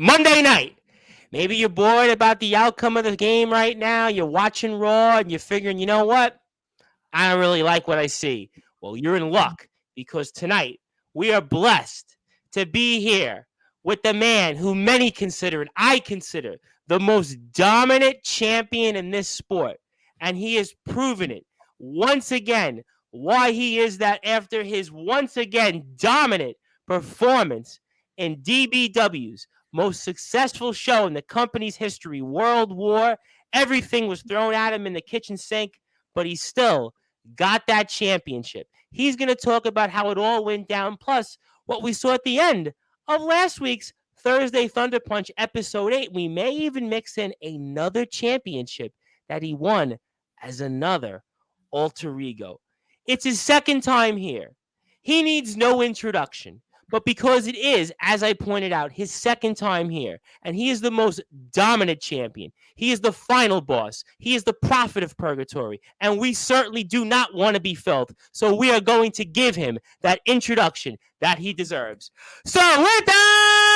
Monday night. Maybe you're bored about the outcome of the game right now. You're watching Raw and you're figuring, you know what? I don't really like what I see. Well, you're in luck because tonight we are blessed to be here with the man who many consider and I consider the most dominant champion in this sport. And he has proven it once again why he is that after his once again dominant performance in DBW's most successful show in the company's history, World War. Everything was thrown at him in the kitchen sink, but he still got that championship. He's going to talk about how it all went down, plus what we saw at the end of last week's Thursday Thunder Punch episode 8. We may even mix in another championship that he won as another alter ego. It's his second time here. He needs no introduction. But because it is, as I pointed out, his second time here, and he is the most dominant champion, he is the final boss, he is the prophet of purgatory, and we certainly do not want to be filth. So we are going to give him that introduction that he deserves. So with that,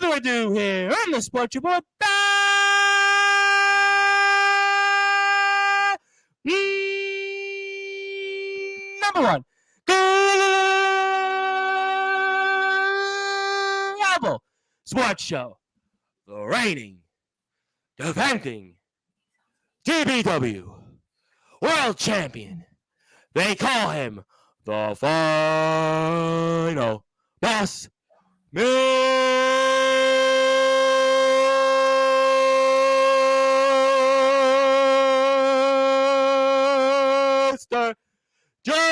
further ado here on the Sports Report. Number one, Global Sports Show, the reigning, defending DBW World Champion. They call him the Final Boss Mr. Judgment.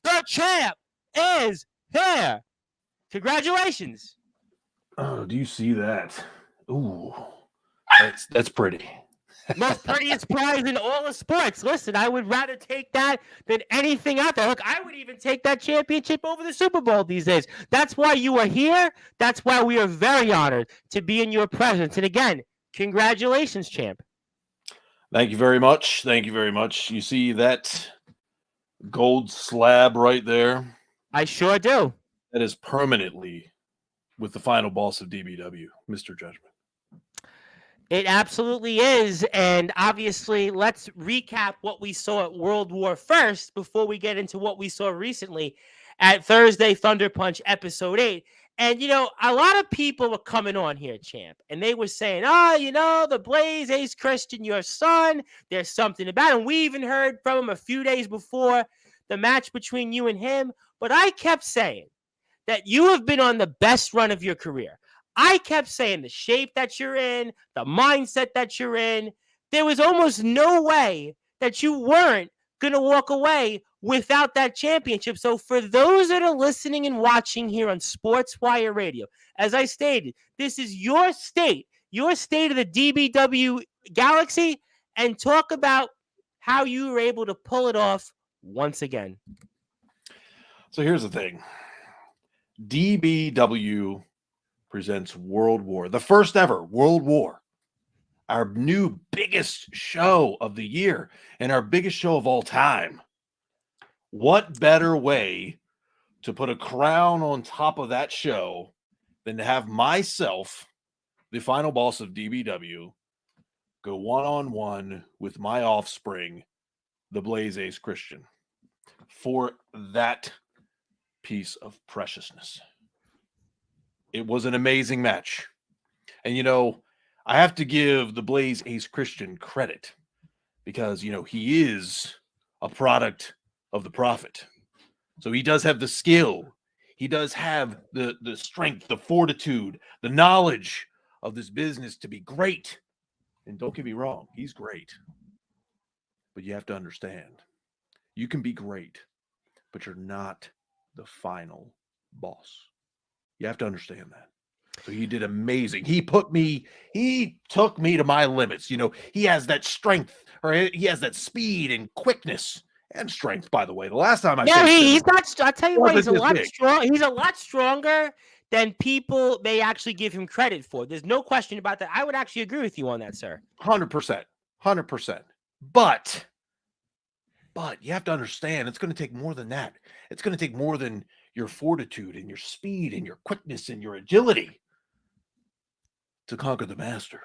The champ is here. Congratulations. Oh, do you see that? Ooh, that's pretty. Most prettiest prize in all of sports. Listen, I would rather take that than anything out there. Look, I would even take that championship over the Super Bowl these days. That's why you are here. That's why we are very honored to be in your presence. And again, congratulations, champ. Thank you very much. Thank you very much. You see that gold slab right there? I sure do. That is permanently with the final boss of DBW, Mr. Judgment. It absolutely is. And obviously, let's recap what we saw at World War first before we get into what we saw recently at Thursday Thunder Punch episode 8. And, you know, a lot of people were coming on here, champ, and they were saying, oh, you know, the Blaze, Ace Christian, your son, there's something about him. We even heard from him a few days before the match between you and him. But I kept saying that you have been on the best run of your career. I kept saying the shape that you're in, the mindset that you're in, there was almost no way that you weren't going to walk away without that championship. So for those that are listening and watching here on Sportswire Radio, as I stated, this is your state of the DBW galaxy, and talk about how you were able to pull it off once again. So here's the thing. DBW presents World War, the first ever World War, our new biggest show of the year and our biggest show of all time. What better way to put a crown on top of that show than to have myself, the final boss of DBW, go one-on-one with my offspring, the Blaze Ace Christian, for that piece of preciousness. It was an amazing match. And, you know, I have to give the Blaze Ace Christian credit because, you know, he is a product of the prophet. So he does have the skill. He does have the strength, the fortitude, the knowledge of this business to be great. And don't get me wrong, he's great. But you have to understand, you can be great, but you're not the final boss. You have to understand that. So he did amazing. He took me to my limits. You know, he has that strength, or he has that speed and quickness, and strength, by the way. The last time I No, faced him, he's not. I'll tell you what, he's a wasn't lot big. strong. He's a lot stronger than people may actually give him credit for. There's no question about that. I would actually agree with you on that, sir. 100%. 100%. But you have to understand, it's going to take more than that. It's going to take more than your fortitude and your speed and your quickness and your agility to conquer the master.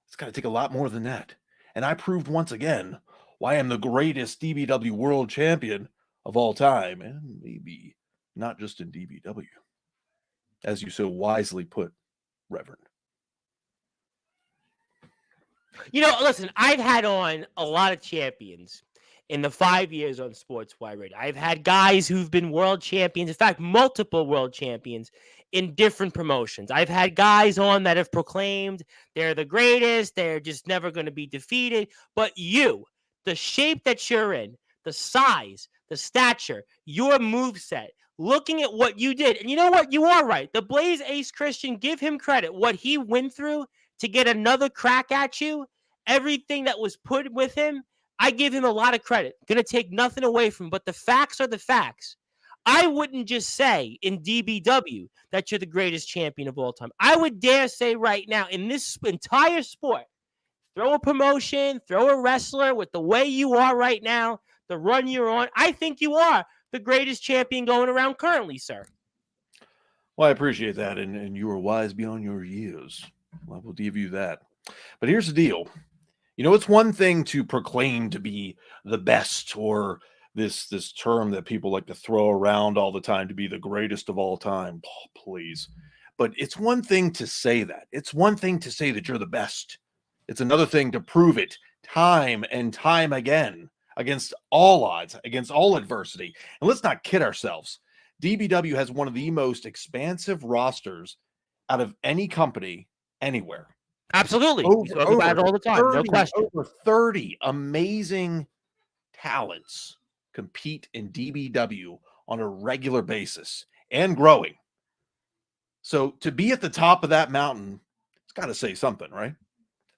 It's got to take a lot more than that. And I proved once again why I'm the greatest DBW world champion of all time, and maybe not just in DBW, as you so wisely put, Reverend. You know, listen, I've had on a lot of champions in the 5 years on Sportswire Radio. I've had guys who've been world champions, in fact, multiple world champions in different promotions. I've had guys on that have proclaimed they're the greatest, they're just never going to be defeated. But you, the shape that you're in, the size, the stature, your moveset, looking at what you did, and you know what? You are right. The Blaze Ace Christian, give him credit. What he went through to get another crack at you, everything that was put with him, I give him a lot of credit. Going to take nothing away from him, but the facts are the facts. I wouldn't just say in DBW that you're the greatest champion of all time. I would dare say right now in this entire sport, throw a promotion, throw a wrestler with the way you are right now, the run you're on, I think you are the greatest champion going around currently, sir. Well, I appreciate that, and you are wise beyond your years. I will give you that. But here's the deal. You know, it's one thing to proclaim to be the best, or this term that people like to throw around all the time, to be the greatest of all time. Oh, please. But it's one thing to say that. It's one thing to say that you're the best. It's another thing to prove it time and time again against all odds, against all adversity. And let's not kid ourselves. DBW has one of the most expansive rosters out of any company anywhere. Absolutely. We talk about it all the time. No question. Over 30 amazing talents compete in DBW on a regular basis and growing. So to be at the top of that mountain, it's got to say something, right?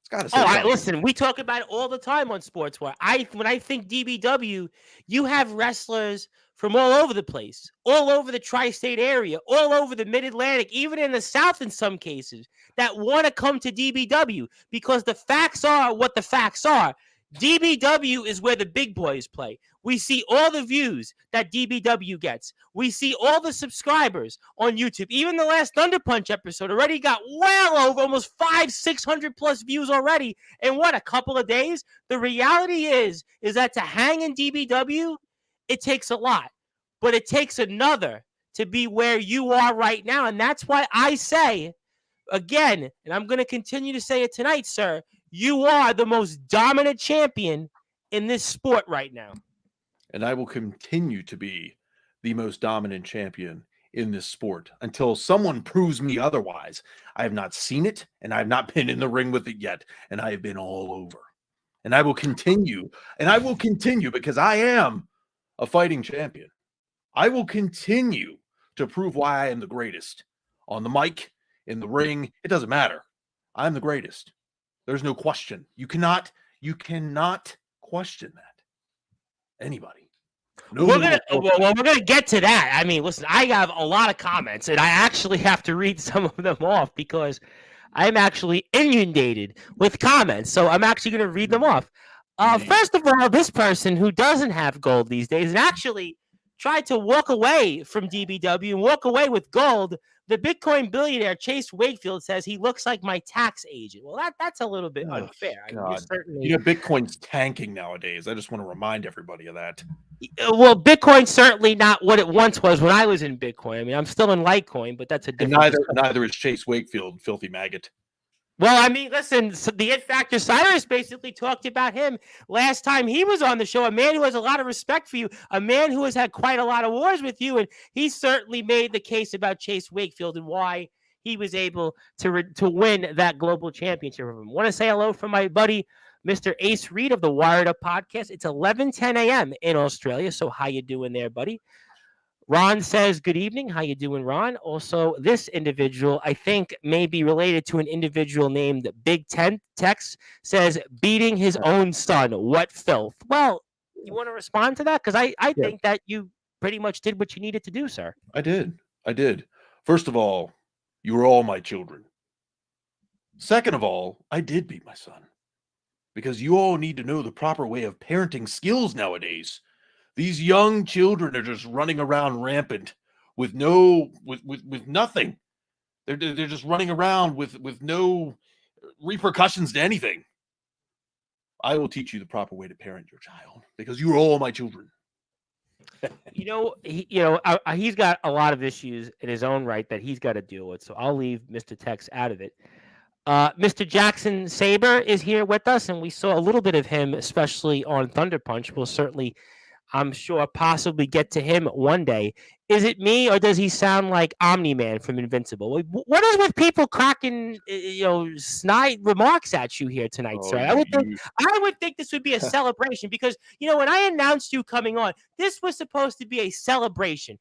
It's got to say something. Listen, we talk about it all the time on Sportswire. When I think DBW, you have wrestlers from all over the place, all over the tri-state area, all over the mid-Atlantic, even in the South in some cases, that want to come to DBW because the facts are what the facts are. DBW is where the big boys play. We see all the views that DBW gets. We see all the subscribers on YouTube. Even the last Thunder Punch episode already got well over almost 500-600 plus views already in what, a couple of days? The reality is that to hang in DBW, it takes a lot, but it takes another to be where you are right now. And that's why I say, again, and I'm going to continue to say it tonight, sir, you are the most dominant champion in this sport right now. And I will continue to be the most dominant champion in this sport until someone proves me otherwise. I have not seen it, and I have not been in the ring with it yet, and I have been all over. And I will continue, because I am a fighting champion. I will continue to prove why I am the greatest. On the mic, in the ring, it doesn't matter. I'm the greatest. There's no question. You cannot question that. Anybody. No, we're gonna get to that. I mean, listen, I have a lot of comments, and I actually have to read some of them off because I'm actually inundated with comments. So I'm actually going to read them off. First of all, this person who doesn't have gold these days and actually tried to walk away from DBW and walk away with gold, the Bitcoin billionaire Chase Wakefield says he looks like my tax agent. Well, that's a little bit unfair. I mean, certainly, Bitcoin's tanking nowadays. I just want to remind everybody of that. Well, Bitcoin's certainly not what it once was when I was in Bitcoin. I mean, I'm still in Litecoin, but that's a different. And neither is Chase Wakefield, filthy maggot. Well, I mean, listen, so the It Factor Cyrus basically talked about him last time he was on the show, a man who has a lot of respect for you, a man who has had quite a lot of wars with you, and he certainly made the case about Chase Wakefield and why he was able to win that global championship. I want to say hello from my buddy, Mr. Ace Reed of the Wired Up podcast. It's 11:10 a.m. in Australia, so how you doing there, buddy? Ron says, good evening. How you doing, Ron? Also, this individual, I think, may be related to an individual named Big Ten Tex, says, beating his own son. What filth? Well, You want to respond to that? Because I Yeah. think that you pretty much did what you needed to do, sir. I did. First of all, you were all my children. Second of all, I did beat my son. Because you all need to know the proper way of parenting skills nowadays. These young children are just running around rampant with nothing. They're just running around with no repercussions to anything. I will teach you the proper way to parent your child because you are all my children. He's got a lot of issues in his own right that he's got to deal with. So I'll leave Mr. Tex out of it. Mr. Jackson Saber is here with us, and we saw a little bit of him, especially on Thunder Punch. We'll certainly, I'm sure, possibly get to him one day. Is it me, or does he sound like Omni-Man from Invincible? What is with people cracking, snide remarks at you here tonight, sir? I would think this would be a celebration because, when I announced you coming on, this was supposed to be a celebration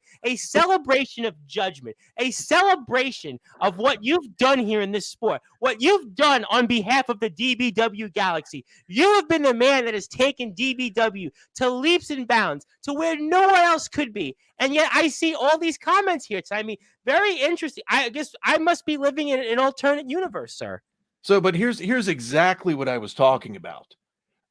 of judgment, a celebration of what you've done here in this sport, what you've done on behalf of the DBW Galaxy. You have been the man that has taken DBW to leaps and bounds to where no one else could be. And yet I see all these comments here. I mean, very interesting. I guess I must be living in an alternate universe, sir. So, but here's exactly what I was talking about.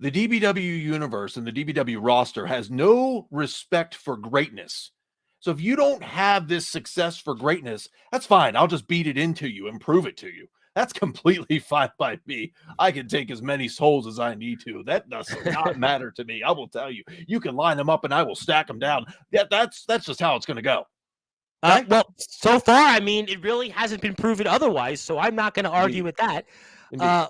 The DBW universe and the DBW roster has no respect for greatness. So if you don't have this success for greatness, that's fine. I'll just beat it into you and prove it to you. That's completely fine by me. I can take as many souls as I need to. That does not matter to me. I will tell you. You can line them up and I will stack them down. That's just how it's going to go. Okay? Well, so far, I mean, it really hasn't been proven otherwise, so I'm not going to argue with that.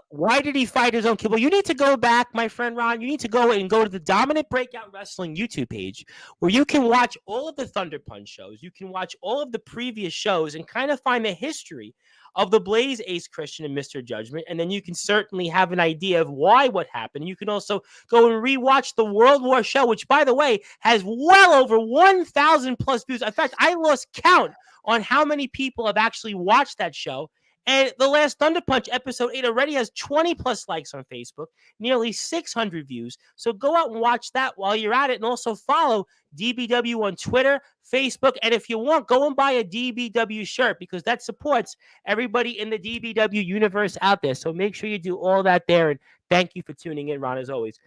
Why did he fight his own kid? Well, you need to go back, my friend Ron. You need to go to the Dominant Breakout Wrestling YouTube page where you can watch all of the Thunder Punch shows. You can watch all of the previous shows and kind of find the history of the Blaze, Ace Christian, and Mr. Judgment. And then you can certainly have an idea of what happened. You can also go and rewatch the World War show, which, by the way, has well over 1,000 plus views. In fact, I lost count on how many people have actually watched that show. And the last Thunder Punch episode 8 already has 20 plus likes on Facebook, nearly 600 views. So go out and watch that while you're at it. And also follow DBW on Twitter, Facebook. And if you want, go and buy a DBW shirt because that supports everybody in the DBW universe out there. So make sure you do all that there. And thank you for tuning in, Ron, as always.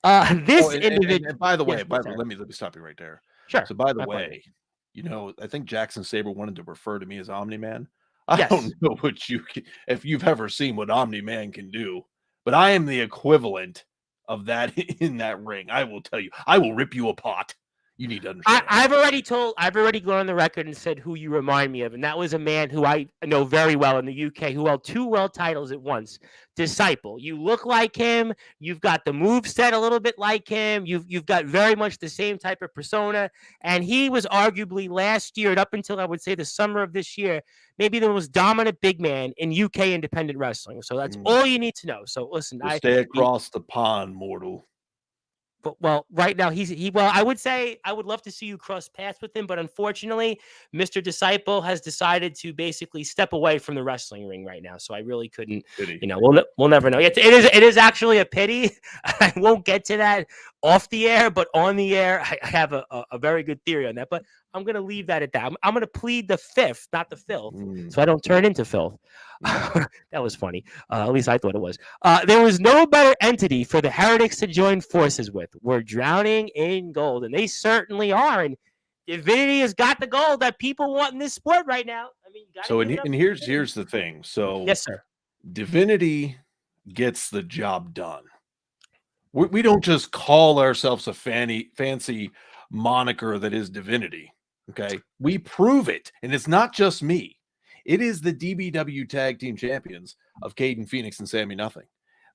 And by the way, let me stop you right there. Sure. So by the way, I think Jackson Saber wanted to refer to me as Omni-Man. I don't know if you've ever seen what Omni-Man can do, but I am the equivalent of that in that ring. I will tell you, I will rip you apart. You need to understand. I've already gone on the record and said who you remind me of, and that was a man who I know very well in the UK who held 2 world titles at once. Disciple. You look like him. You've got the moveset a little bit like him. You've got very much the same type of persona. And he was arguably last year, and up until I would say the summer of this year, maybe the most dominant big man in UK independent wrestling. So that's all you need to know. So listen, stay across the pond, mortal. Well, right now I would say I would love to see you cross paths with him, but unfortunately, Mr. Disciple has decided to basically step away from the wrestling ring right now. So I really couldn't. We'll never know. It is actually a pity. I won't get to that off the air, but on the air, I have a very good theory on that. But I'm going to leave that at that. I'm going to plead the fifth, not the filth, so I don't turn into filth. That was funny. At least I thought it was. There was no better entity for the Heretics to join forces with. We're drowning in gold, and they certainly are. And Divinity has got the gold that people want in this sport right now. I mean, here's the thing. So yes, sir. Divinity gets the job done. We don't just call ourselves a fancy moniker that is Divinity. Okay, we prove it, and it's not just me. It is the DBW Tag Team Champions of Caden Phoenix and Sammy Nothing.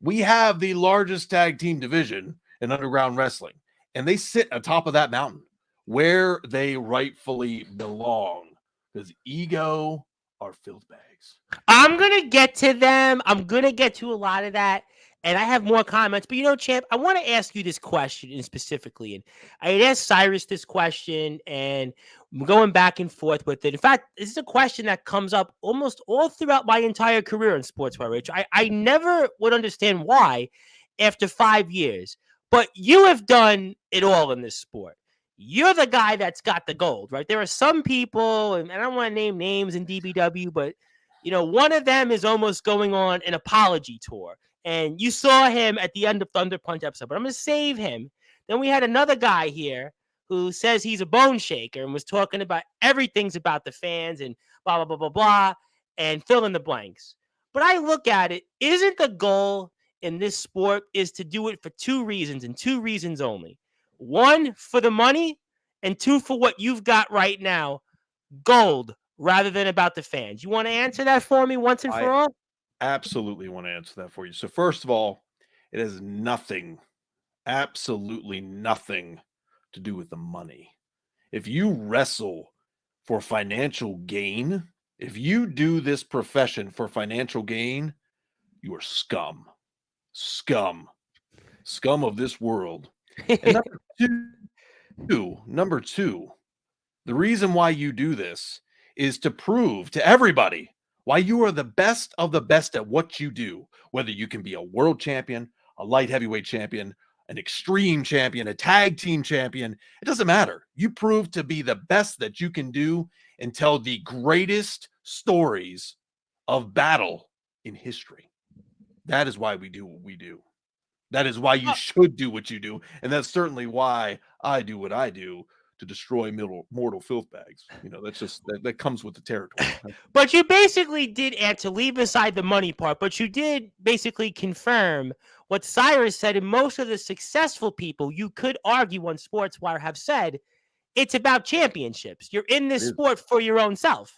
We have the largest tag team division in underground wrestling, and they sit atop of that mountain where they rightfully belong because ego are filth bags. I'm going to get to them. I'm going to get to a lot of that. And I have more comments, but Champ, I want to ask you this question specifically. And I had asked Cyrus this question, and I'm going back and forth with it. In fact, this is a question that comes up almost all throughout my entire career in Sportswire, Rich. I never would understand why, after 5 years, But you have done it all in this sport. You're the guy that's got the gold, right? There are some people, and I don't want to name names in DBW, but one of them is almost going on an apology tour. And you saw him at the end of Thunder Punch episode, but I'm going to save him. Then we had another guy here who says he's a bone shaker and was talking about everything's about the fans and blah, blah, blah, blah, blah, and fill in the blanks. But I look at it, isn't the goal in this sport is to do it for two reasons and two reasons only. One, for the money, and two, for what you've got right now, gold, rather than about the fans. You want to answer that for me once and for all? Absolutely want to answer that for you. So first of all, it has nothing, absolutely nothing to do with the money. If you wrestle for financial gain, if you do this profession for financial gain, you are scum. Scum of this world. And number two, the reason why you do this is to prove to everybody why you are the best of the best at what you do, whether you can be a world champion, a light heavyweight champion, an extreme champion, a tag team champion. It doesn't matter. You prove to be the best that you can do and tell the greatest stories of battle in history. That is why we do what we do. That is why you should do what you do. And that's certainly why I do what I do, to destroy mortal filth bags. That's just that comes with the territory. But you basically did answer, leave aside the money part, but you did basically confirm what Cyrus said, and most of the successful people, you could argue on Sportswire, have said it's about championships. You're in this sport for your own self.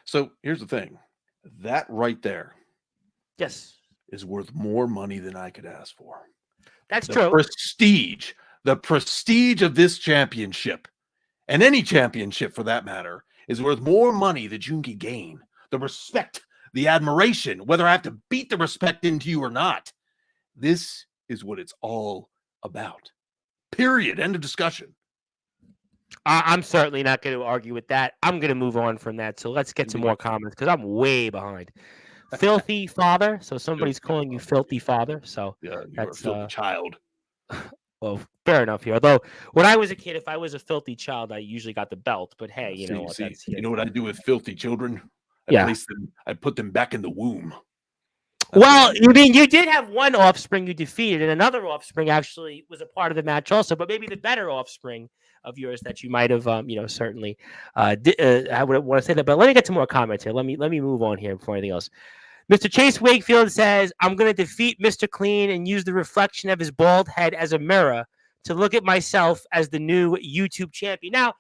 So here's the thing. That right there, yes, is worth more money than I could ask for. That's true. The prestige of this championship, and any championship for that matter, is worth more money than you can gain. The respect, the admiration, whether I have to beat the respect into you or not. This is what it's all about. Period. End of discussion. I'm certainly not going to argue with that. I'm going to move on from that. So let's get some more comments because I'm way behind. Filthy father. So somebody's calling you filthy father. So yeah, you're a filthy child. Well, fair enough here. Although when I was a kid, if I was a filthy child, I usually got the belt. But hey, you know what? You know what I do with filthy children? I put them back in the womb. Well, you mean you did have one offspring you defeated, and another offspring actually was a part of the match also. But maybe the better offspring of yours that you might have, certainly. I would want to say that. But let me get some more comments here. Let me move on here before anything else. Mr. Chase Wakefield says, I'm going to defeat Mr. Clean and use the reflection of his bald head as a mirror to look at myself as the new YouTube champion. Now,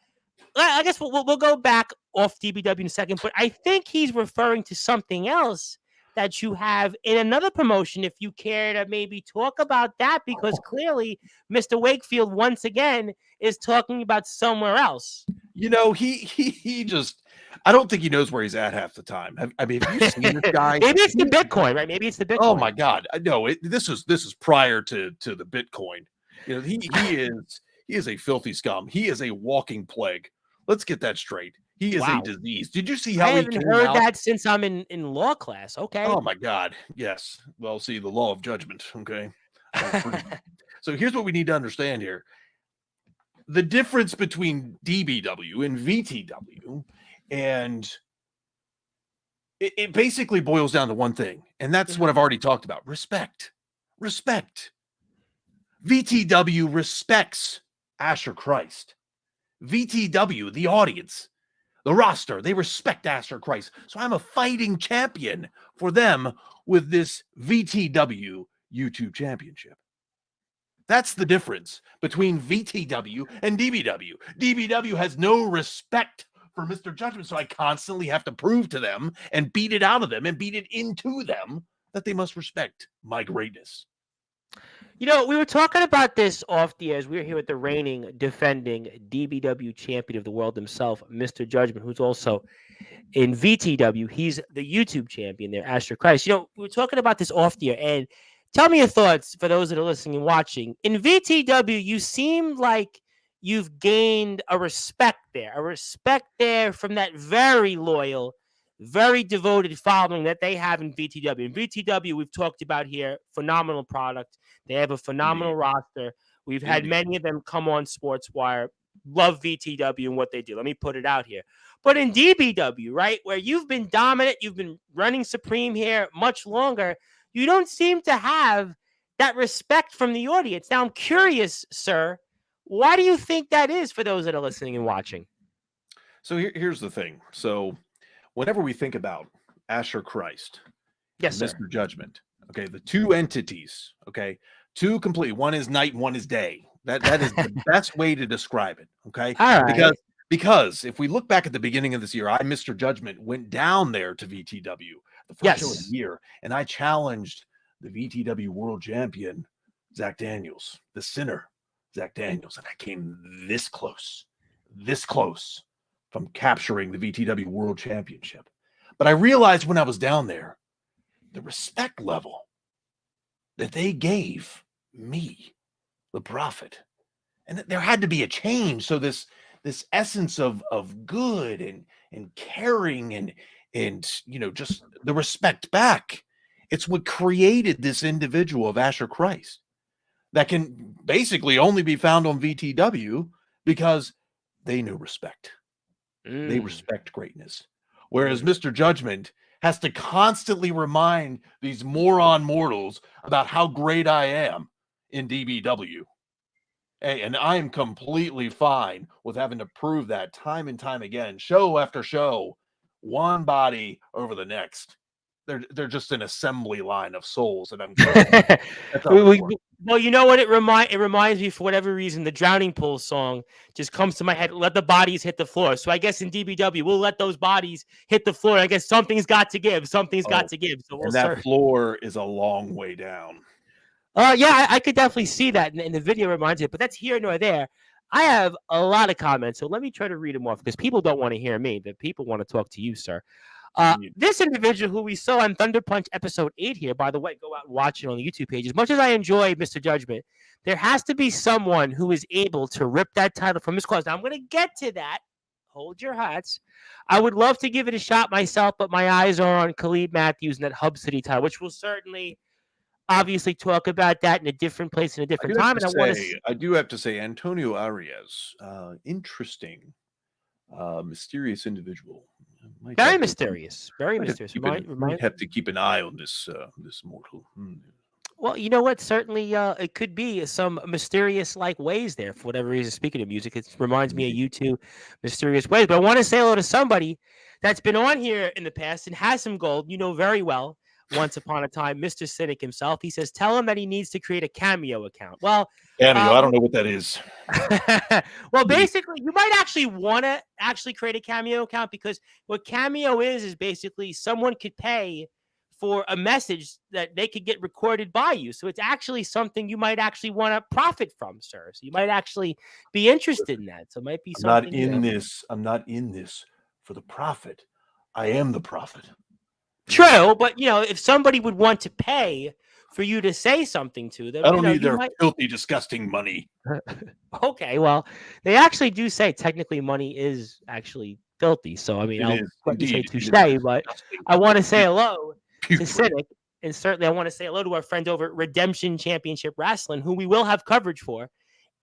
I guess we'll go back off DBW in a second, but I think he's referring to something else that you have in another promotion, if you care to maybe talk about that, because clearly Mr. Wakefield, once again, is talking about somewhere else. He just... I don't think he knows where he's at half the time. Have you seen this guy? Maybe it's the Bitcoin, right? Maybe it's the Bitcoin. Oh my God! No, this is prior to the Bitcoin. He is a filthy scum. He is a walking plague. Let's get that straight. He is a disease. Did you see how I haven't heard that since I'm in law class? Okay. Oh my God! Yes. Well, see, the law of judgment. Okay. So here's what we need to understand here: the difference between DBW and VTW. And it basically boils down to one thing, and that's what I've already talked about. Respect. VTW respects Asher Christ. VTW, the audience, the roster, they respect Asher Christ. So I'm a fighting champion for them with this VTW YouTube championship. That's the difference between VTW and DBW. DBW has no respect for Mr. Judgment, so I constantly have to prove to them and beat it out of them and beat it into them that they must respect my greatness. We were talking about this off the air as we were here with the reigning, defending DBW champion of the world himself, Mr. Judgment, who's also in VTW. He's the YouTube champion there, Asher Christ. We were talking about this off the air, and tell me your thoughts for those that are listening and watching. In VTW, you seem like you've gained a respect there from that very loyal very devoted following that they have in VTW. And VTW, we've talked about here, phenomenal product. They have a phenomenal roster. We've had many of them come on Sportswire. Love VTW and what they do. Let me put it out here. But in DBW, right, where you've been dominant, you've been running supreme here much longer, you don't seem to have that respect from the audience. Now, I'm curious, sir, why do you think that is for those that are listening and watching? So here's the thing. So whenever we think about Asher Christ, yes, sir. Mr. Judgment, okay, the two entities, okay, two complete. One is night, one is day. That is the best way to describe it, okay? All right. Because if we look back at the beginning of this year, Mr. Judgment, went down there to VTW, the first show of the year, and I challenged the VTW World Champion, Zach Daniels, the sinner, Zach Daniels, and I came this close from capturing the VTW World Championship. But I realized when I was down there, the respect level that they gave me, the Prophet, and there had to be a change. So this essence of good and caring and just the respect back, it's what created this individual of Asher Christ that can basically only be found on VTW because they knew respect. They respect greatness. Whereas Mr. Judgment has to constantly remind these moron mortals about how great I am in DBW. Hey, and I am completely fine with having to prove that time and time again, show after show, one body over the next. They're just an assembly line of souls, and I'm well, you know what it reminds me, for whatever reason, the Drowning Pool song just comes to my head. Let the bodies hit the floor. So I guess in DBW, we'll let those bodies hit the floor. I guess something's got to give. Something's got to give. So and that floor is a long way down. Yeah, I could definitely see that, and the video reminds it, but that's here nor there. I have a lot of comments, so let me try to read them off because people don't want to hear me. The people want to talk to you, sir. This individual who we saw on Thunder Punch episode 8 here, by the way, go out and watch it on the YouTube page. As much as I enjoy Mr. Judgment, there has to be someone who is able to rip that title from his claws. Now, I'm going to get to that. Hold your hats. I would love to give it a shot myself, but my eyes are on Khalid Matthews and that Hub City title, which will certainly obviously talk about that in a different place in a different time. I do have to say, Antonio Arias, interesting, mysterious individual. Very mysterious. Very mysterious. Might have to keep an eye on this mortal. Well, you know what? Certainly, it could be some mysterious like ways there for whatever reason. Speaking of music, it reminds me of U2, Mysterious Ways. But I want to say hello to somebody that's been on here in the past and has some gold. You know very well. Once upon a time, Mr. Cynic himself. He says, tell him that he needs to create a Cameo account. Well, Cameo, I don't know what that is. Well, basically, you might actually want to create a Cameo account, because what Cameo is basically someone could pay for a message that they could get recorded by you. So it's actually something you might actually want to profit from, sir. So you might actually be interested in that. So it might be something. I'm not in this for the profit. I am the prophet. True, but if somebody would want to pay for you to say something to them, I don't need their filthy, disgusting money. Okay, well, they actually do say technically money is actually filthy. So I mean, I'll let you say touche, but I want to say hello to Cynic, and certainly I want to say hello to our friends over at Redemption Championship Wrestling, who we will have coverage for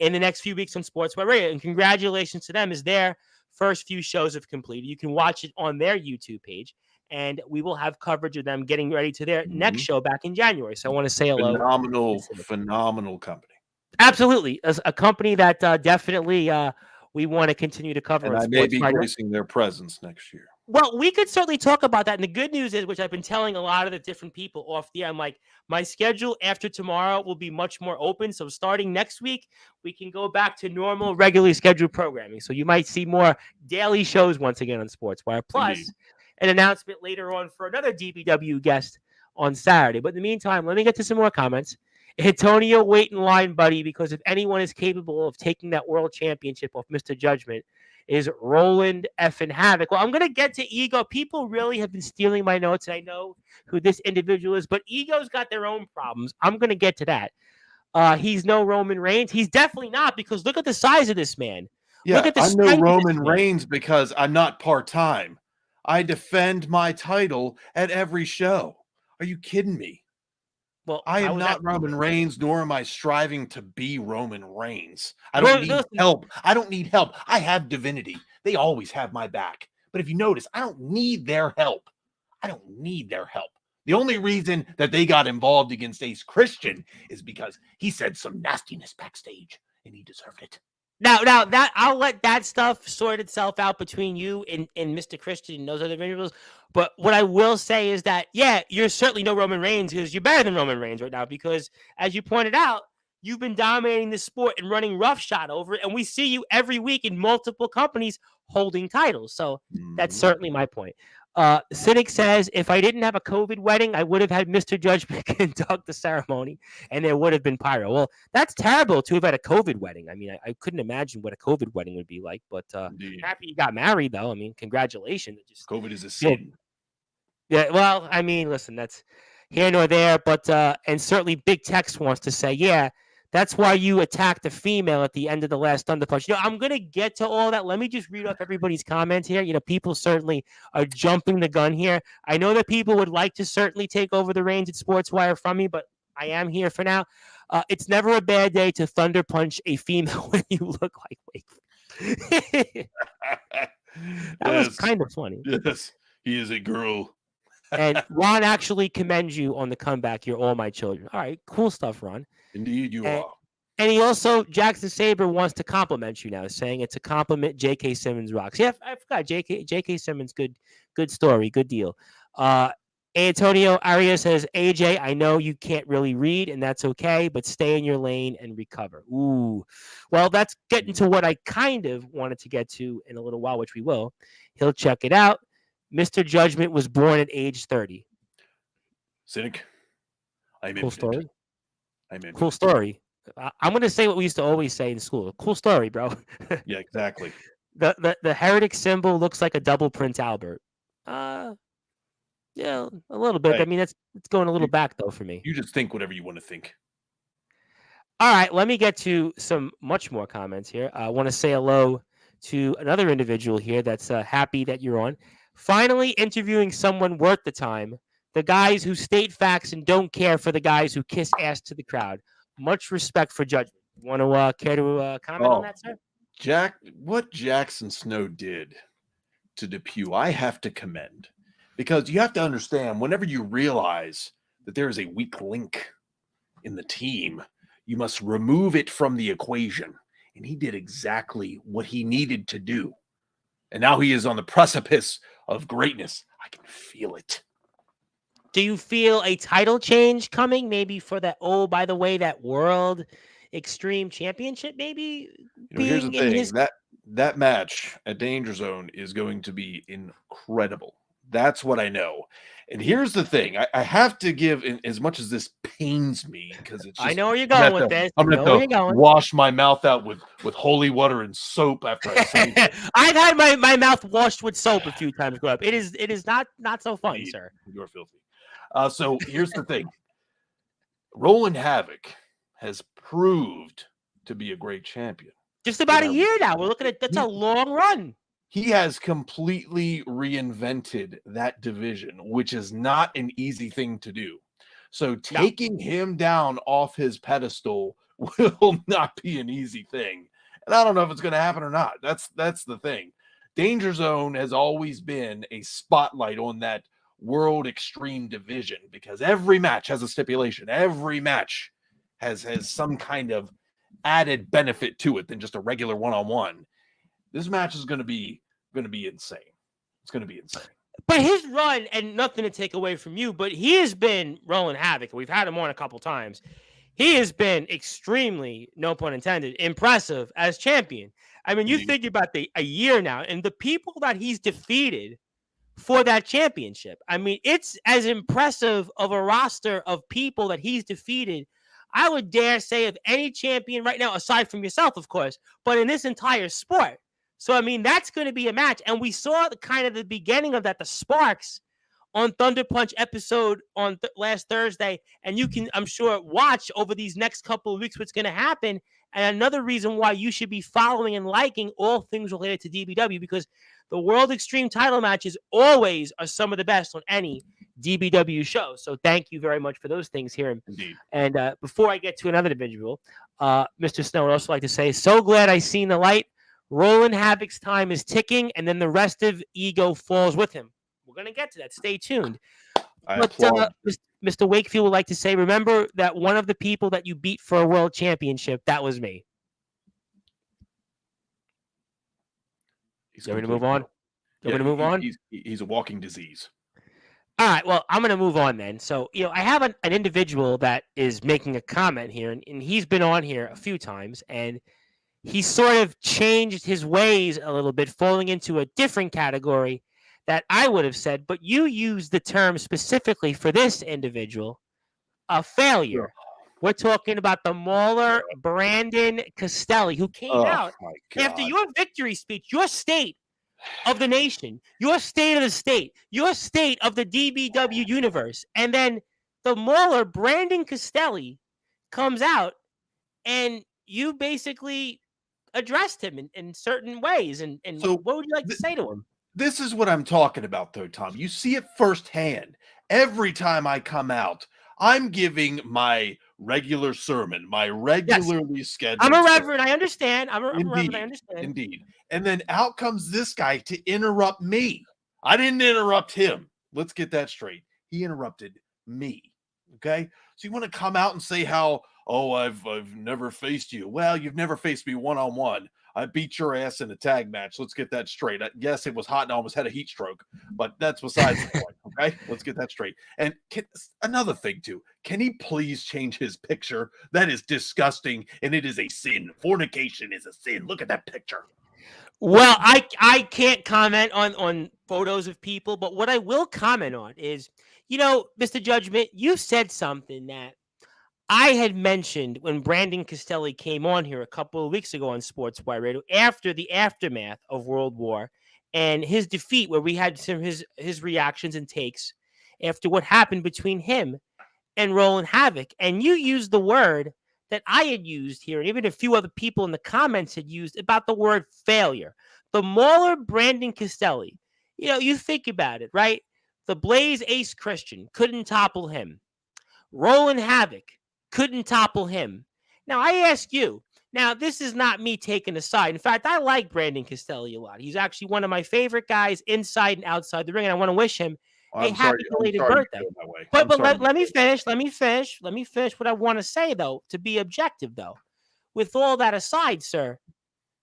in the next few weeks on Sportswire Radio. And congratulations to them, as their first few shows have completed. You can watch it on their YouTube page. And we will have coverage of them getting ready to their next show back in January. So I want to say hello. Phenomenal company. Absolutely. A company that definitely we want to continue to cover. And I may be gracing their presence next year. Well, we could certainly talk about that. And the good news is, which I've been telling a lot of the different people off the air, I'm like, my schedule after tomorrow will be much more open. So starting next week, we can go back to normal, regularly scheduled programming. So you might see more daily shows once again on Sportswire. Plus, an announcement later on for another DBW guest on Saturday. But in the meantime, let me get to some more comments. Antonio, wait in line, buddy, because if anyone is capable of taking that world championship off Mr. Judgment, is Roland effing Havoc. Well, I'm going to get to Ego. People really have been stealing my notes, and I know who this individual is, but Ego's got their own problems. I'm going to get to that. He's no Roman Reigns. He's definitely not, because look at the size of this man. Yeah, look at I'm no Roman Reigns because I'm not part-time. I defend my title at every show. Are you kidding me? Well, I I am was not at Roman Reigns, nor am I striving to be Roman Reigns. I don't well, need listen, help. I don't need help. I have divinity. They always have my back. But if you notice, I don't need their help. I don't need their help. The only reason that they got involved against Ace Christian is because he said some nastiness backstage and he deserved it. Now that I'll let that stuff sort itself out between you and Mr. Christian and those other individuals. But what I will say is that, yeah, you're certainly no Roman Reigns because you're better than Roman Reigns right now because, as you pointed out, you've been dominating the sport and running roughshod over it, and we see you every week in multiple companies holding titles. So that's certainly my point. Cynic says, if I didn't have a COVID wedding, I would have had Mr. Judgment conduct the ceremony, and there would have been pyro. Well, that's terrible to have had a COVID wedding. I mean, I couldn't imagine what a COVID wedding would be like, but happy you got married, though. I mean, congratulations. COVID is a sin. Yeah, well, I mean, listen, that's here nor there, but and certainly Big Tex wants to say, yeah, that's why you attacked the female at the end of the last Thunder Punch. I'm gonna get to all that. Let me just read off everybody's comments here. People certainly are jumping the gun here. I know that people would like to certainly take over the reins at Sportswire from me, but I am here for now. It's never a bad day to Thunder Punch a female when you look like Wake. That was kind of funny. Yes, he is a girl. And Ron actually commends you on the comeback. You're all my children. All right, cool stuff, Ron. Indeed, you are. And he also, Jackson Saber wants to compliment you now, saying it's a compliment. J.K. Simmons rocks. Yeah, I forgot. J.K. Simmons, good story, good deal. Antonio Arias says, AJ, I know you can't really read, and that's okay, but stay in your lane and recover. Ooh. Well, that's getting to what I kind of wanted to get to in a little while, which we will. He'll check it out. Mr. Judgment was born at age 30. Cynic, I'm cool infinite. Story. I'm infinite. Cool story. I'm going to say what we used to always say in school. Cool story, bro. Yeah, exactly. The heretic symbol looks like a double Prince Albert. Yeah, a little bit. Hey, I mean, it's going a little back, though, for me. You just think whatever you want to think. All right, let me get to some much more comments here. I want to say hello to another individual here that's happy that you're on. Finally interviewing someone worth the time. The guys who state facts and don't care for the guys who kiss ass to the crowd. Much respect for Judgment. Want to care to comment on that, sir? What Jackson Snow did to Depew, I have to commend. Because you have to understand, whenever you realize that there is a weak link in the team, you must remove it from the equation. And he did exactly what he needed to do. And now he is on the precipice of greatness. I can feel it. Do you feel a title change coming? Maybe for that, by the way, that World Extreme Championship, maybe? Here's the thing. That match at Danger Zone is going to be incredible. That's what I know. And here's the thing. I have to give, as much as this pains me, because it's just, I know where you're going with this. I'm going to wash my mouth out with holy water and soap after I say it. I've had my mouth washed with soap a few times growing up. It is not so fun, sir. You're filthy. So here's the thing. Roland Havoc has proved to be a great champion. Just about a year now. We're looking at that's a long run. He has completely reinvented that division, which is not an easy thing to do. So taking him down off his pedestal will not be an easy thing. And I don't know if it's going to happen or not. That's the thing. Danger Zone has always been a spotlight on that World Extreme division because every match has a stipulation. Every match has some kind of added benefit to it than just a regular one-on-one. This match is going to be insane. It's going to be insane. But his run, and nothing to take away from you, but he has been rolling havoc. We've had him on a couple times. He has been extremely, no pun intended, impressive as champion. I mean, you think about a year now, and the people that he's defeated for that championship. I mean, it's as impressive of a roster of people that he's defeated, I would dare say, of any champion right now, aside from yourself, of course, but in this entire sport. So, I mean, that's going to be a match. And we saw the beginning of that, the sparks on Thunder Punch episode on last Thursday, and you can, I'm sure, watch over these next couple of weeks what's going to happen. And another reason why you should be following and liking all things related to DBW, because the World Extreme title matches always are some of the best on any DBW show. So thank you very much for those things here. Indeed. And before I get to another individual, Mr. Snow would also like to say, so glad I seen the light. Roland Havoc's time is ticking, and then the rest of Ego falls with him. We're going to get to that. Stay tuned. But Mr. Wakefield would like to say, remember that one of the people that you beat for a world championship, that was me. You ready to move on? You ready to move on? He's a walking disease. All right, well, I'm going to move on then. So, I have an individual that is making a comment here, and he's been on here a few times, and he sort of changed his ways a little bit, falling into a different category that I would have said, but you used the term specifically for this individual, a failure. We're talking about the mauler Brandon Castelli, who came out after your victory speech, your state of the nation, your state of the state, your state of the DBW universe. And then the mauler Brandon Castelli comes out and you basically addressed him in certain ways. And so what would you like to say to him? This is what I'm talking about, though, Tom. You see it firsthand. Every time I come out, I'm giving my regular sermon, my regularly scheduled. I'm a reverend. I understand. I'm a reverend. I understand. Indeed. And then out comes this guy to interrupt me. I didn't interrupt him. Let's get that straight. He interrupted me. Okay. So you want to come out and say how, I've never faced you. Well, you've never faced me one-on-one. I beat your ass in a tag match. Let's get that straight. Yes, it was hot and I almost had a heat stroke, but that's besides the point. Okay, let's get that straight. And another thing too, can he please change his picture? That is disgusting, and it is a sin. Fornication is a sin. Look at that picture. Well, I can't comment on photos of people, but what I will comment on is, Mr. Judgment, you said something that I had mentioned when Brandon Castelli came on here a couple of weeks ago on Sportswire Radio after the aftermath of World War and his defeat, where we had some his reactions and takes after what happened between him and Roland Havoc. And you used the word that I had used here, and even a few other people in the comments had used about the word failure. The mauler Brandon Castelli, you think about it, right? The Blaze Ace Christian couldn't topple him. Roland Havoc couldn't topple him. Now, I ask you, this is not me taking a side. In fact, I like Brandon Castelli a lot. He's actually one of my favorite guys inside and outside the ring, and I want to wish him a happy belated birthday. But let me finish. Let me finish what I want to say, though, to be objective, though. With all that aside, sir,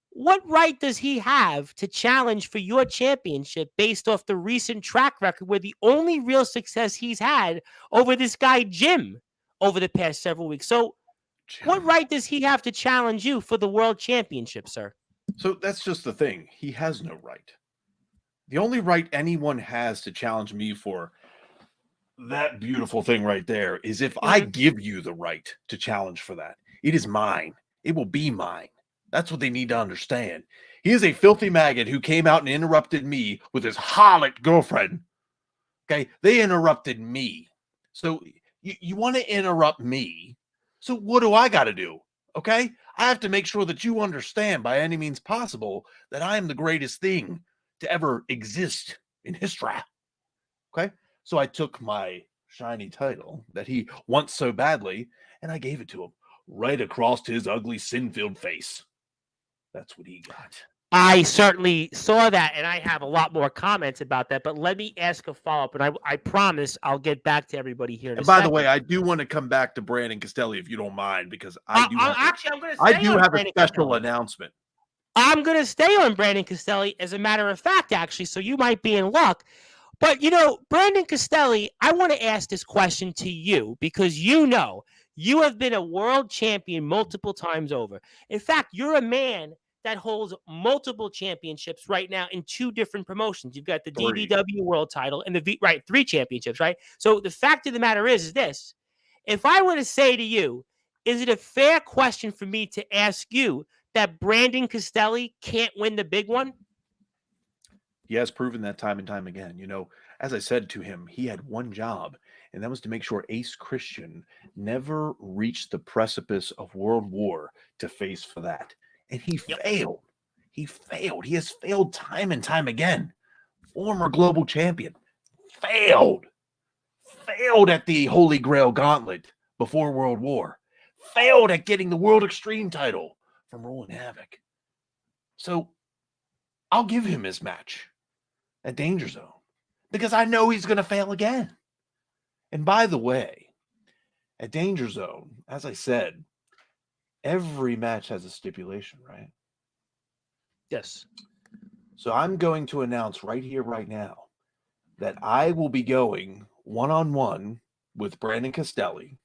what right does he have to challenge for your championship based off the recent track record where the only real success he's had over this guy, Jim, over the past several weeks? So what right does he have to challenge you for the world championship, sir? So that's just the thing. He has no right. The only right anyone has to challenge me for that beautiful thing right there is if I give you the right to challenge for that. It is mine. It will be mine. That's what they need to understand. He is a filthy maggot who came out and interrupted me with his harlot girlfriend. Okay? They interrupted me. So you want to interrupt me. So what do I got to do? Okay? I have to make sure that you understand by any means possible that I am the greatest thing to ever exist in history. Okay? So I took my shiny title that he wants so badly and I gave it to him right across his ugly sin-filled face. That's what he got. I certainly saw that, and I have a lot more comments about that, but let me ask a follow-up, and I promise I'll get back to everybody here in a second. By the way, I do want to come back to Brandon Castelli, if you don't mind, because I do have a special announcement. I'm going to stay on Brandon Castelli, as a matter of fact, actually, so you might be in luck. But, Brandon Castelli, I want to ask this question to you, because you have been a world champion multiple times over. In fact, you're a man that holds multiple championships right now in two different promotions. You've got the DBW world title and the 3 championships, right? So the fact of the matter is this. If I were to say to you, is it a fair question for me to ask you that Brandon Castelli can't win the big one? He has proven that time and time again. As I said to him, he had one job, and that was to make sure Ace Christian never reached the precipice of world war to face for that. And he Yep. failed. He failed. He has failed time and time again. Former global champion. Failed at the Holy Grail Gauntlet before World War, failed at getting the World Extreme title from Roland Havoc. So I'll give him his match at Danger Zone because I know he's going to fail again. And by the way, at Danger Zone, as I said, every match has a stipulation, right? Yes. So I'm going to announce right here, right now, that I will be going one-on-one with Brandon Castelli.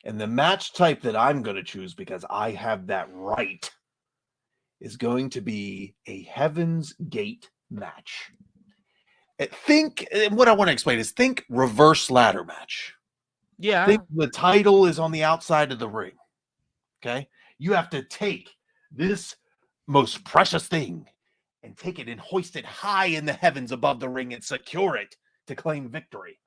And the match type that I'm going to choose, because I have that right, is going to be a Heaven's Gate match. What I want to explain is think reverse ladder match. Yeah. Think the title is on the outside of the ring. Okay? You have to take this most precious thing and take it and hoist it high in the heavens above the ring and secure it to claim victory.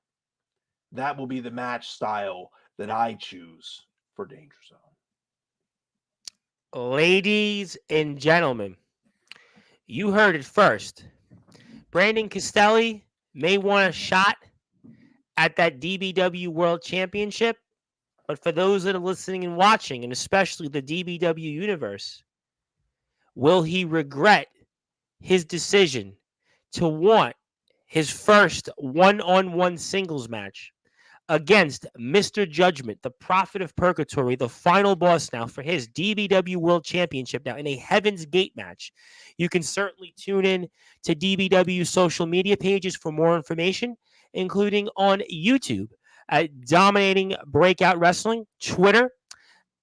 That will be the match style that I choose for Danger Zone. Ladies and gentlemen, you heard it first. Brandon Castelli may want a shot at that DBW World Championship, but for those that are listening and watching, and especially the DBW universe, will he regret his decision to want his first one-on-one singles match against Mr. Judgment, the Prophet of Purgatory, the final boss now for his DBW World Championship now in a Heaven's Gate match? You can certainly tune in to DBW social media pages for more information, including on YouTube at Dominating Breakout Wrestling, Twitter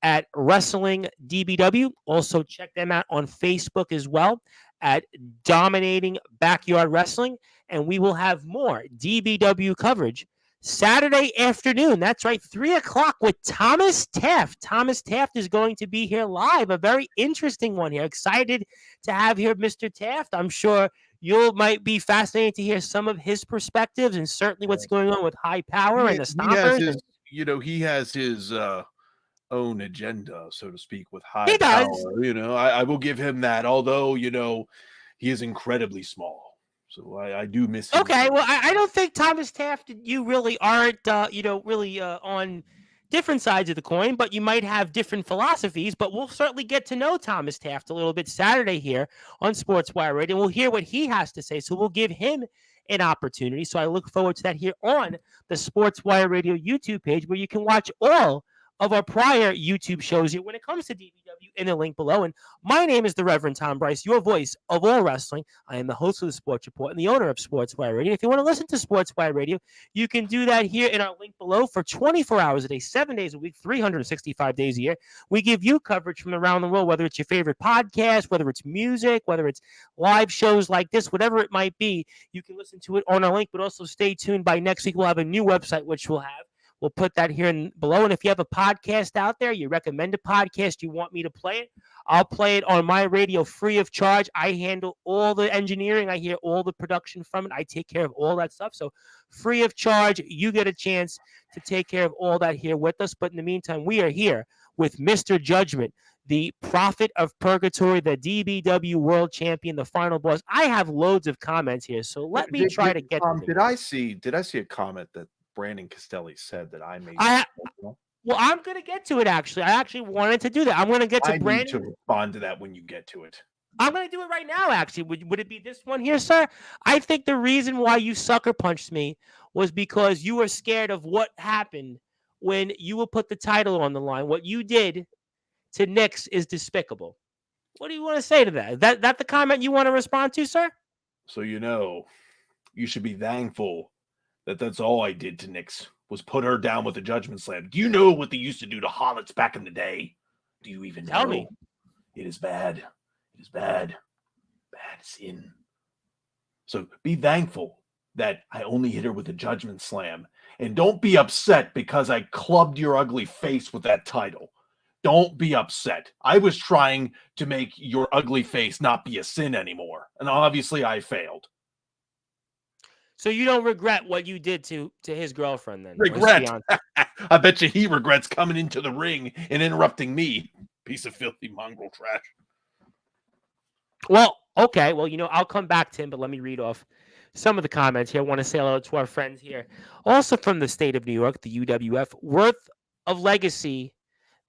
at Wrestling DBW. Also check them out on Facebook as well at Dominating Backyard Wrestling. And we will have more DBW coverage Saturday afternoon. That's right, 3 o'clock with Thomas Taft. Thomas Taft is going to be here live. A very interesting one here. Excited to have here Mr. Taft. I'm sure you might be fascinated to hear some of his perspectives and certainly what's going on with High Power and the Stompers. He has his own agenda, so to speak, with High He does. Power. I will give him that, although, he is incredibly small. So I do miss him. Okay, well, I don't think Thomas Taft, you really aren't, really on different sides of the coin, but you might have different philosophies. But we'll certainly get to know Thomas Taft a little bit Saturday here on Sportswire Radio. We'll hear what he has to say. So we'll give him an opportunity. So I look forward to that here on the Sportswire Radio YouTube page, where you can watch all of our prior YouTube shows here when it comes to DBW in the link below. And my name is the Reverend Tom Bryce, your voice of all wrestling. I am the host of the Sports Report and the owner of Sportswire Radio. If you want to listen to Sportswire Radio, you can do that here in our link below for 24 hours a day, 7 days a week, 365 days a year. We give you coverage from around the world, whether it's your favorite podcast, whether it's music, whether it's live shows like this, whatever it might be. You can listen to it on our link, but also stay tuned. By next week, we'll have a new website, which we'll have. We'll put that here below. And if you have a podcast out there, you recommend a podcast, you want me to play it, I'll play it on my radio free of charge. I handle all the engineering. I hear all the production from it. I take care of all that stuff. So free of charge, you get a chance to take care of all that here with us. But in the meantime, we are here with Mr. Judgment, the Prophet of Purgatory, the DBW World Champion, the final boss. I have loads of comments here, so let me try to get to did I see a comment that Brandon Castelli said that I made? Well, I'm going to get to it, actually. I actually wanted to do that. I'm going to get to Brandon. I need to respond to that when you get to it. I'm going to do it right now, actually. Would it be this one here, sir? I think the reason why you sucker punched me was because you were scared of what happened when you will put the title on the line. What you did to Nix is despicable. What do you want to say to that? That the comment you want to respond to, sir? So you should be thankful that that's all I did to Nix, was put her down with a judgment slam. Do you know what they used to do to harlots back in the day? Do you even Tell know? me. It is bad. It is bad. Bad sin. So be thankful that I only hit her with a judgment slam. And don't be upset because I clubbed your ugly face with that title. Don't be upset. I was trying to make your ugly face not be a sin anymore. And obviously I failed. So you don't regret what you did to his girlfriend then? Regret. I bet you he regrets coming into the ring and interrupting me. Piece of filthy mongrel trash. Well, okay. Well, I'll come back to him, but let me read off some of the comments here. I want to say hello to our friends here. Also from the state of New York, the UWF. Worth of legacy,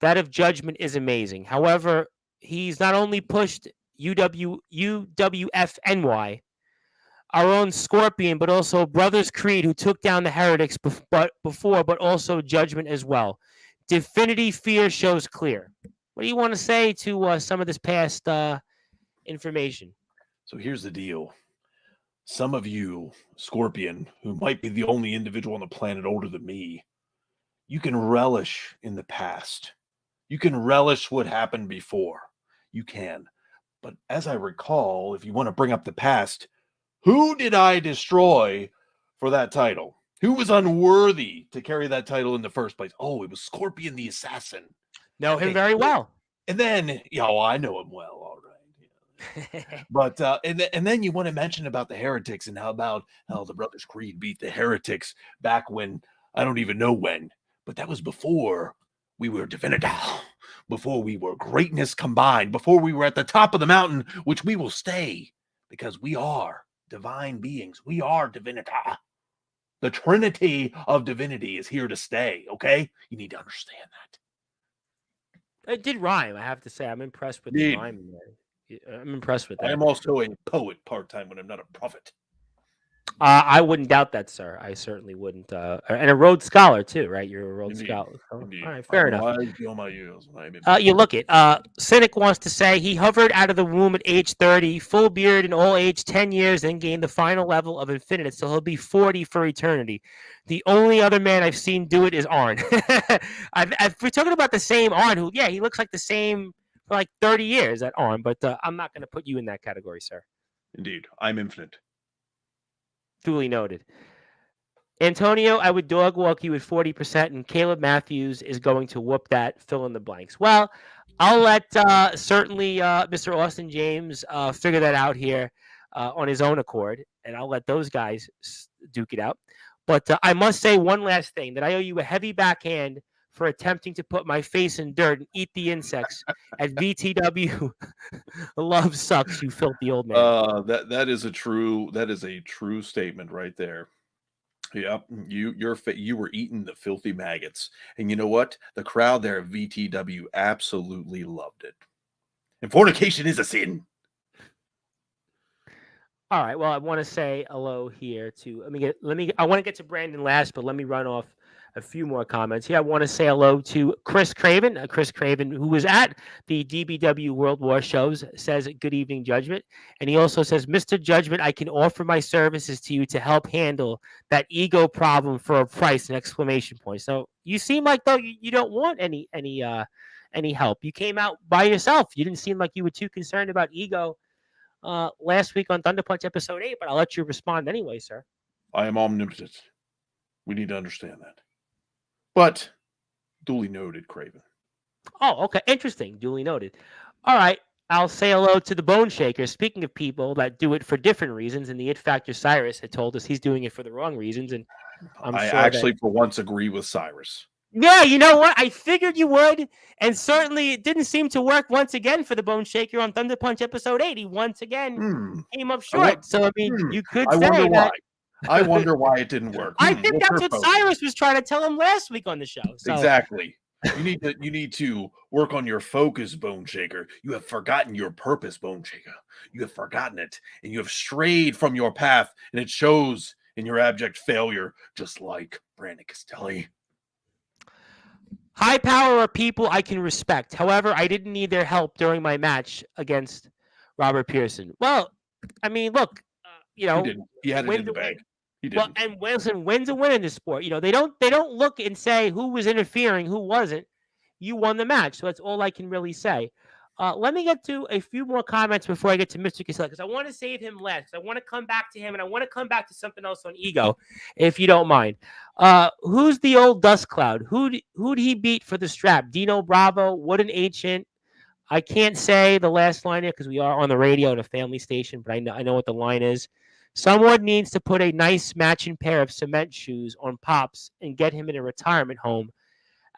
that of Judgment is amazing. However, he's not only pushed UWF-NY, our own Scorpion, but also Brothers Creed, who took down the Heretics but also Judgment as well. Divinity Fear shows clear. What do you want to say to some of this past information? So here's the deal. Some of you, Scorpion, who might be the only individual on the planet older than me, you can relish in the past. You can relish what happened before. You can. But as I recall, if you want to bring up the past, who did I destroy for that title? Who was unworthy to carry that title in the first place? Oh, it was Scorpion the Assassin. Know him very well. And then, I know him well, all right. But and then you want to mention about the Heretics and how the Brothers Creed beat the Heretics back when, I don't even know when, but that was before we were Divinity, before we were greatness combined, before we were at the top of the mountain, which we will stay because we are divine beings. We are Divinity. The Trinity of Divinity is here to stay, okay? You need to understand that. It did rhyme, I have to say. I'm impressed with the rhyme there. I'm impressed with that. I am also a poet part-time when I'm not a prophet. I wouldn't doubt that, sir. I certainly wouldn't. And a Rhodes Scholar, too, right? You're a Rhodes Scholar. So, all right, fair enough. You look it. Cynic wants to say he hovered out of the womb at age 30, full beard in all age 10 years, then gained the final level of infinite, so he'll be 40 for eternity. The only other man I've seen do it is Arn. If we're talking about the same Arn, he looks like the same for like 30 years at Arn, but I'm not going to put you in that category, sir. Indeed. I'm infinite. Duly noted. Antonio, I would dog walk you at 40%, and Caleb Matthews is going to whoop that, fill in the blanks. Well, I'll let certainly Mr. Austin James figure that out here on his own accord, and I'll let those guys duke it out. But I must say one last thing, that I owe you a heavy backhand for attempting to put my face in dirt and eat the insects at VTW. Love sucks, you filthy old man. That is a true statement right there. Yep, you were eating the filthy maggots, and you know what? The crowd there at VTW absolutely loved it. And fornication is a sin. All right. Well, I want to say hello here to. I want to get to Brandon last, but let me run off a few more comments here. I want to say hello to Chris Craven. Chris Craven, who was at the DBW World War shows, says, "Good evening, Judgment." And he also says, "Mr. Judgment, I can offer my services to you to help handle that ego problem for a price!" And exclamation point. So you seem like though you don't want any help. You came out by yourself. You didn't seem like you were too concerned about ego last week on Thunder Punch episode 8, but I'll let you respond anyway, sir. I am omnipotent. We need to understand that. But duly noted, Craven. Oh, okay. Interesting. Duly noted. All right. I'll say hello to the Bone Shaker. Speaking of people that do it for different reasons, and the It Factor Cyrus had told us he's doing it for the wrong reasons, and I sure actually for once agree with Cyrus. Yeah, you know what? I figured you would, and certainly it didn't seem to work once again for the Bone Shaker on Thunder Punch episode 8. He once again came up short. So, I mean, you could say wonder that. I wonder why it didn't work. I think that's what Cyrus was trying to tell him last week on the show. So. Exactly. You need to work on your focus, Bone Shaker. You have forgotten your purpose, Bone Shaker. You have forgotten it, and you have strayed from your path, and it shows in your abject failure, just like Brandon Castelli. High power are people I can respect. However, I didn't need their help during my match against Robert Pearson. Well, I mean, look, he didn't. He had it in the bag. He didn't. Well, and wins a win in this sport. They don't look and say who was interfering, who wasn't. You won the match, so that's all I can really say. Let me get to a few more comments before I get to Mr. Castelli, because I want to save him last. I want to come back to him, and I want to come back to something else on ego, if you don't mind. Who's the old dust cloud? Who'd he beat for the strap? Dino Bravo? What an ancient. I can't say the last line here because we are on the radio at a family station, but I know what the line is. Someone needs to put a nice matching pair of cement shoes on Pops and get him in a retirement home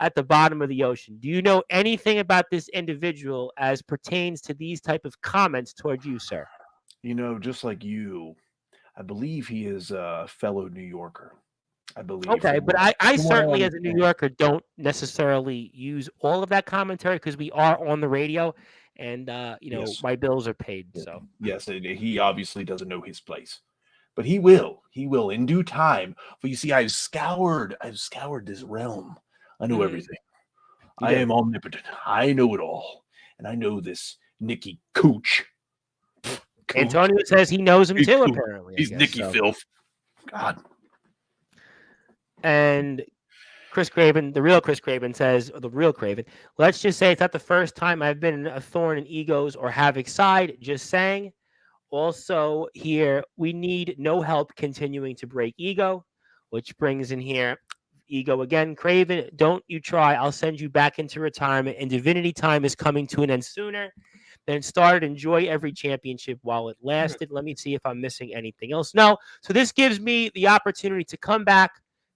at the bottom of the ocean. Do you know anything about this individual as pertains to these type of comments toward you, sir? Just like you, I believe he is a fellow New Yorker. I believe Okay, from but what I from what I certainly, as a New understand. Yorker, don't necessarily use all of that commentary because we are on the radio, and Yes. my bills are paid. Yeah. So Yes, he obviously doesn't know his place. But he will. He will in due time. For you see, I've scoured this realm. I know hmm everything. you I do. am omnipotent. I know it all. And I know this Nicky Cooch. Cooch. Antonio says he knows him He's too. Cooch. Apparently, I He's guess Nicky so. Filth. God. And Chris Craven, the real Chris Craven says, or the real Craven, let's just say it's not the first time I've been a thorn in egos or havoc side. Just saying. Also, here, we need no help continuing to break ego, which brings in here ego again. Craven, don't you try. I'll send you back into retirement, and divinity time is coming to an end sooner than started. Enjoy every championship while it lasted. Let me see if I'm missing anything else. No. So this gives me the opportunity to come back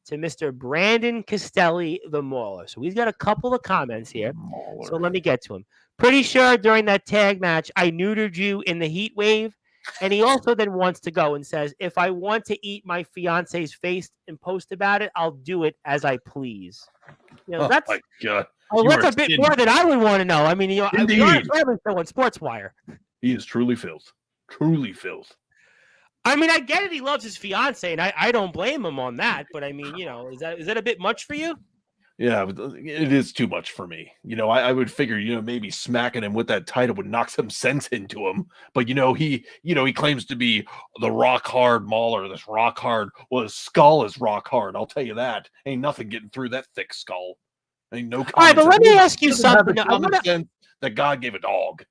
to Mr. Brandon Castelli, the Mauler. So he's got a couple of comments here. So Mauler. let me get to him. Pretty sure during that tag match, I neutered you in the heat wave. And he also then wants to go and says, if I want to eat my fiance's face and post about it, I'll do it as I please. Oh That's my God. that's a bit more than I would want to know. I mean, we are a Indeed. family show on Sportswire. He is truly filth. Truly filth. I mean, I get it. He loves his fiance, and I don't blame him on that. But I mean, is that a bit much for you? Yeah, but it is too much for me. I would figure, maybe smacking him with that title would knock some sense into him. But he claims to be the rock hard Mauler. This rock hard, well, his skull is rock hard. I'll tell you that. Ain't nothing getting through that thick skull. Ain't no All right, common but sense. let me ask you Doesn't have the something. common sense that God gave a dog.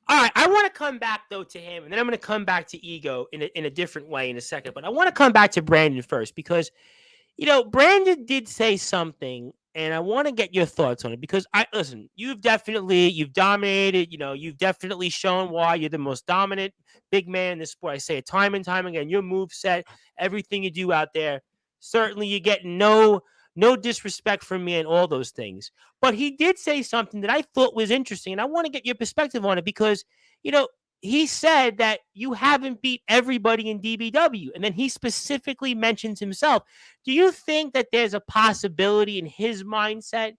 All right, I want to come back though to him, and then I'm going to come back to ego in a different way in a second. But I want to come back to Brandon first because Brandon did say something, and I want to get your thoughts on it because listen, you've dominated, you've definitely shown why you're the most dominant big man in this sport. I say it time and time again. Your move set, everything you do out there, certainly you get no disrespect from me and all those things. But he did say something that I thought was interesting, and I want to get your perspective on it because, he said that you haven't beat everybody in DBW, and then he specifically mentions himself. Do you think that there's a possibility in his mindset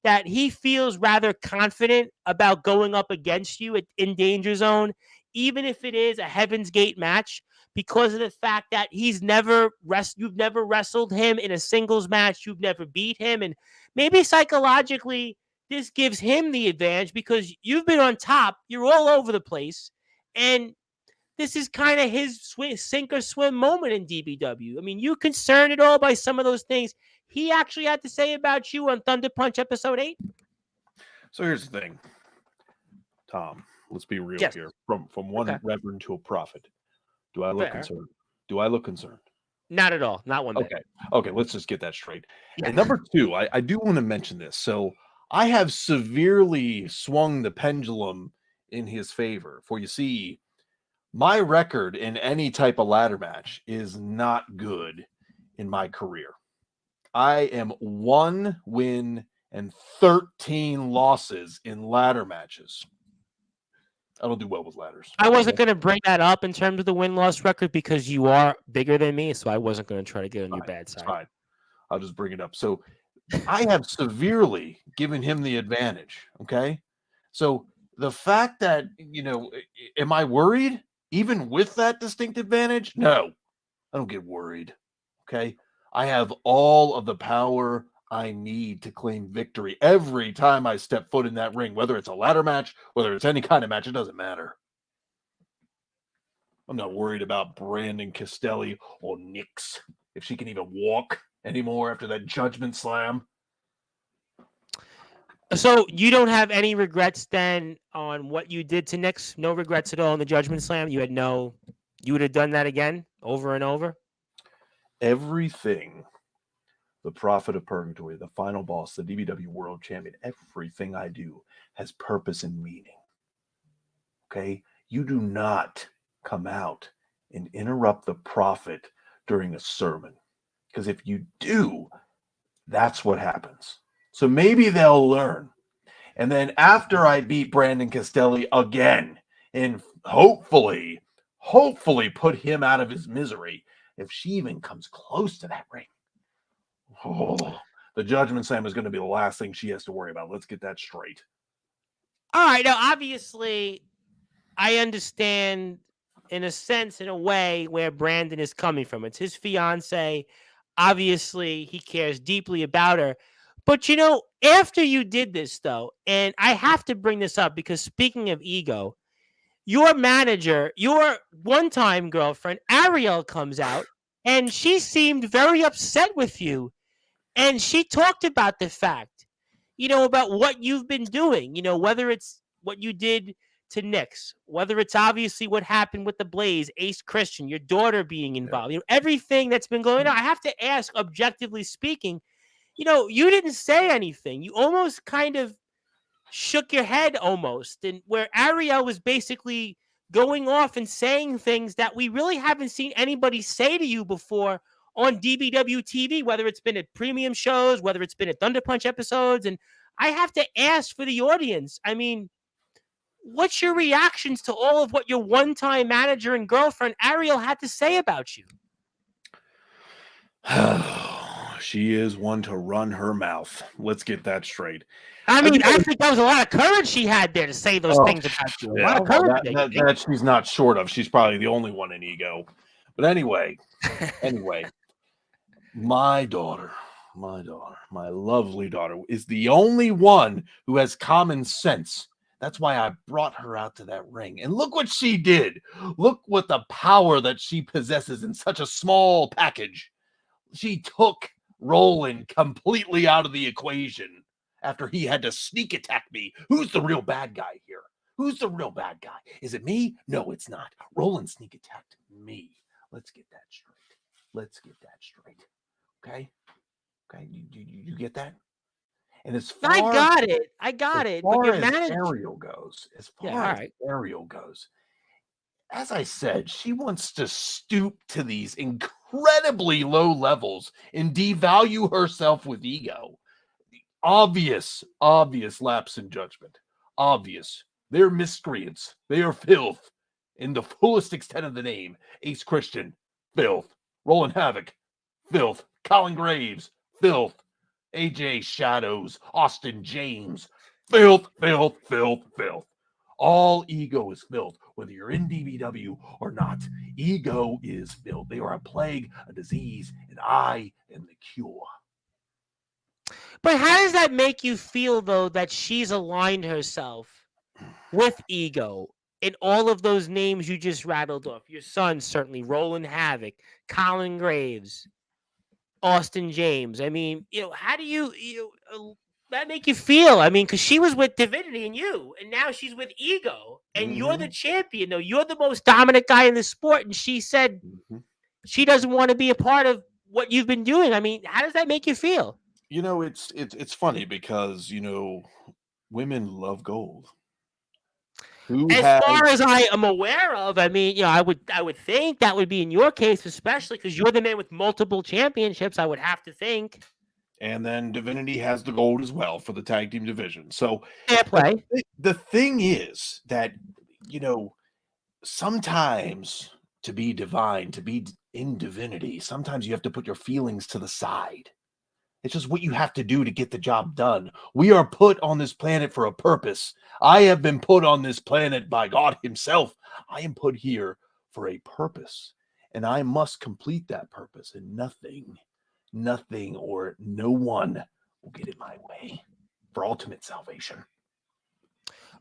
that he feels rather confident about going up against you in Danger Zone, even if it is a Heaven's Gate match, because of the fact that you've never wrestled him in a singles match, you've never beat him, and maybe psychologically this gives him the advantage because you've been on top, you're all over the place, and this is kind of his sink or swim moment in DBW. I mean, you concerned at all by some of those things he actually had to say about you on Thunder Punch episode 8? So here's the thing, Tom. Let's be real Yes. here. From one reverend to a prophet. Do I look concerned? Do I look concerned? Not at all. Not one bit. Okay. Let's just get that straight. Yeah. And number two, I do want to mention this. So I have severely swung the pendulum in his favor. For you see, my record in any type of ladder match is not good in my career. I am 1 win and 13 losses in ladder matches. I don't do well with ladders. I wasn't going to bring that up in terms of the win-loss record because you are bigger than me, so I wasn't going to try to get on your bad side. Fine. I'll just bring it up. So I have severely given him the advantage, okay? So the fact that, am I worried even with that distinct advantage? No, I don't get worried, okay? I have all of the power I need to claim victory every time I step foot in that ring, whether it's a ladder match, whether it's any kind of match, it doesn't matter. I'm not worried about Brandon Castelli or Nix, if she can even walk anymore after that judgment slam. So you don't have any regrets then on what you did to Nix? No regrets at all in the judgment slam? You would have done that again over and over? Everything, the Prophet of Purgatory, the final boss, the DBW World Champion, everything I do has purpose and meaning. Okay? You do not come out and interrupt the prophet during a sermon. Because if you do, that's what happens. So maybe they'll learn. And then after I beat Brandon Castelli again, and hopefully put him out of his misery, if she even comes close to that ring, the Judgment Slam is going to be the last thing she has to worry about. Let's get that straight. All right. Now, obviously, I understand in a sense, in a way, where Brandon is coming from. It's his fiance. Obviously, he cares deeply about her. But, after you did this, though, and I have to bring this up because speaking of ego, your manager, your one-time girlfriend, Ariel, comes out and she seemed very upset with you. And she talked about the fact, about what you've been doing, whether it's what you did to Knicks, whether it's obviously what happened with the Blaze, Ace Christian, your daughter being involved, everything that's been going on. I have to ask, objectively speaking, you didn't say anything. You almost kind of shook your head almost, and where Ariel was basically going off and saying things that we really haven't seen anybody say to you before on DBW TV, whether it's been at premium shows, whether it's been at Thunder Punch episodes. And I have to ask for the audience, I mean, what's your reactions to all of what your one-time manager and girlfriend Ariel had to say about you? She is one to run her mouth. Let's get that straight. I mean, I think that was a lot of courage she had there to say those things about you. A lot of courage. That she's not short of. She's probably the only one in ego. But anyway, my daughter, my lovely daughter, is the only one who has common sense. That's why I brought her out to that ring. And look what she did. Look what the power that she possesses in such a small package. She took Roland completely out of the equation after he had to sneak attack me. Who's the real bad guy here? Who's the real bad guy? Is it me? No, it's not. Roland sneak attacked me. Let's get that straight. Okay? You get that? And as far I got it. But your Ariel goes, Ariel goes, as I said, she wants to stoop to these incredibly low levels and devalue herself with ego. Obvious lapse in judgment. Obvious. They're miscreants. They are filth. In the fullest extent of the name. Ace Christian, filth. Roland Havoc, filth. Colin Graves, filth. AJ Shadows, Austin James, filth. All ego is filth, whether you're in DBW or not. Ego is filth. They are a plague, a disease, and I am the cure. But how does that make you feel, though, that she's aligned herself with ego in all of those names you just rattled off? Your son, certainly, Roland Havoc, Colin Graves, Austin James. I mean, how do you that make you feel? I mean, because she was with Divinity and you, and now she's with ego, and you're the champion. No, you're the most dominant guy in the sport, and she said she doesn't want to be a part of what you've been doing. I mean, how does that make you feel? It's funny because women love gold. Far as I am aware of, I mean, I would think that would be in your case, especially because you're the man with multiple championships. I would have to think. And then Divinity has the gold as well for the tag team division. So fair play. The thing is that sometimes to be divine, to be in Divinity, sometimes you have to put your feelings to the side. It's just what you have to do to get the job done. We are put on this planet for a purpose. I have been put on this planet by God himself. I am put here for a purpose, and I must complete that purpose, and nothing or no one will get in my way for ultimate salvation.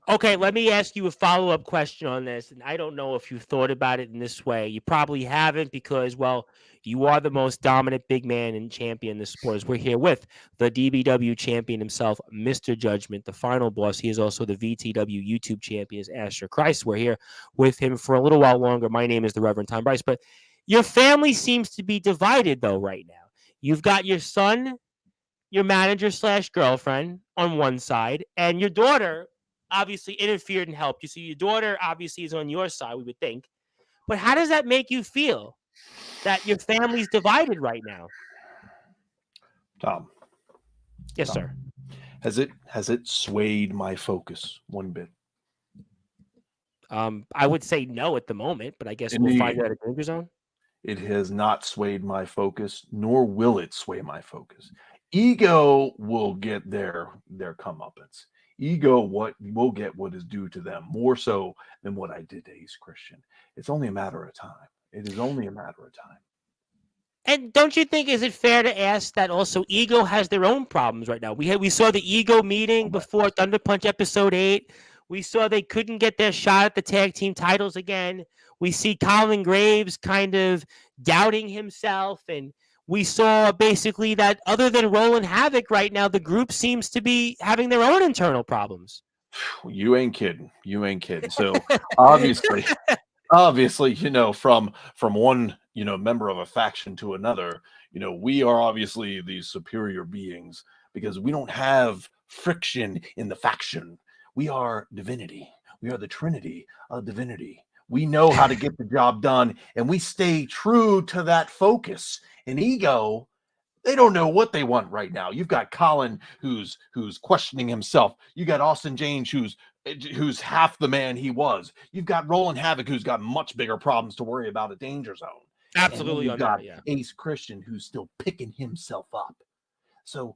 Okay, let me ask you a follow-up question on this, and I don't know if you've thought about it in this way. You probably haven't because, well, you are the most dominant big man and champion in the sport. We're here with the DBW champion himself, Mr. Judgment, the final boss. He is also the VTW YouTube champion, Asher Christ. We're here with him for a little while longer. My name is the Reverend Tom Bryce, but your family seems to be divided, though, right now. You've got your son, your manager / girlfriend on one side, and your daughter obviously interfered and helped you. So your daughter obviously is on your side, we would think. But how does that make you feel that your family's divided right now? Tom, Yes, sir. has it swayed my focus one bit? I would say no at the moment, but I guess In we'll the find out at Danger Zone. It has not swayed my focus, nor will it sway my focus. Ego will get their comeuppance. Ego will get what is due to them more so than what I did to Ace Christian. It's only a matter of time. It is only a matter of time. And don't you think, is it fair to ask that also Ego has their own problems right now? We saw the Ego meeting before Thunder Punch episode 8. We saw they couldn't get their shot at the tag team titles again. We see Colin Graves kind of doubting himself. And we saw basically that other than Roland Havoc right now, the group seems to be having their own internal problems. You ain't kidding. You ain't kidding. So obviously, from one, member of a faction to another, we are obviously the superior beings because we don't have friction in the faction. We are divinity. We are the Trinity of divinity. We know how to get the job done, and we stay true to that focus. And Ego, they don't know what they want right now. You've got Colin who's questioning himself. You got Austin James who's half the man he was. You've got Roland Havoc who's got much bigger problems to worry about at Danger Zone. Absolutely. You've got Ace Christian who's still picking himself up. So,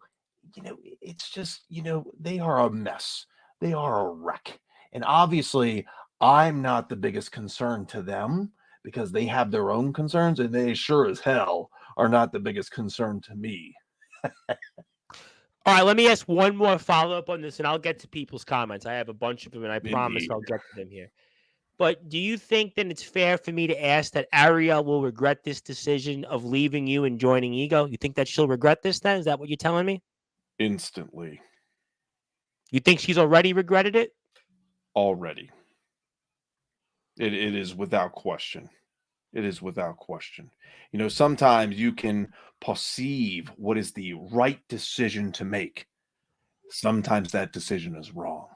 it's just, they are a mess. They are a wreck. And obviously, I'm not the biggest concern to them because they have their own concerns, and they sure as hell are not the biggest concern to me. All right, let me ask one more follow-up on this, and I'll get to people's comments. I have a bunch of them, and I promise I'll get to them here. But do you think that it's fair for me to ask that Ariel will regret this decision of leaving you and joining Ego? You think that she'll regret this then? Is that what you're telling me? Instantly. You think she's already regretted it? Already. It is without question. It is without question. Sometimes you can perceive what is the right decision to make. Sometimes that decision is wrong.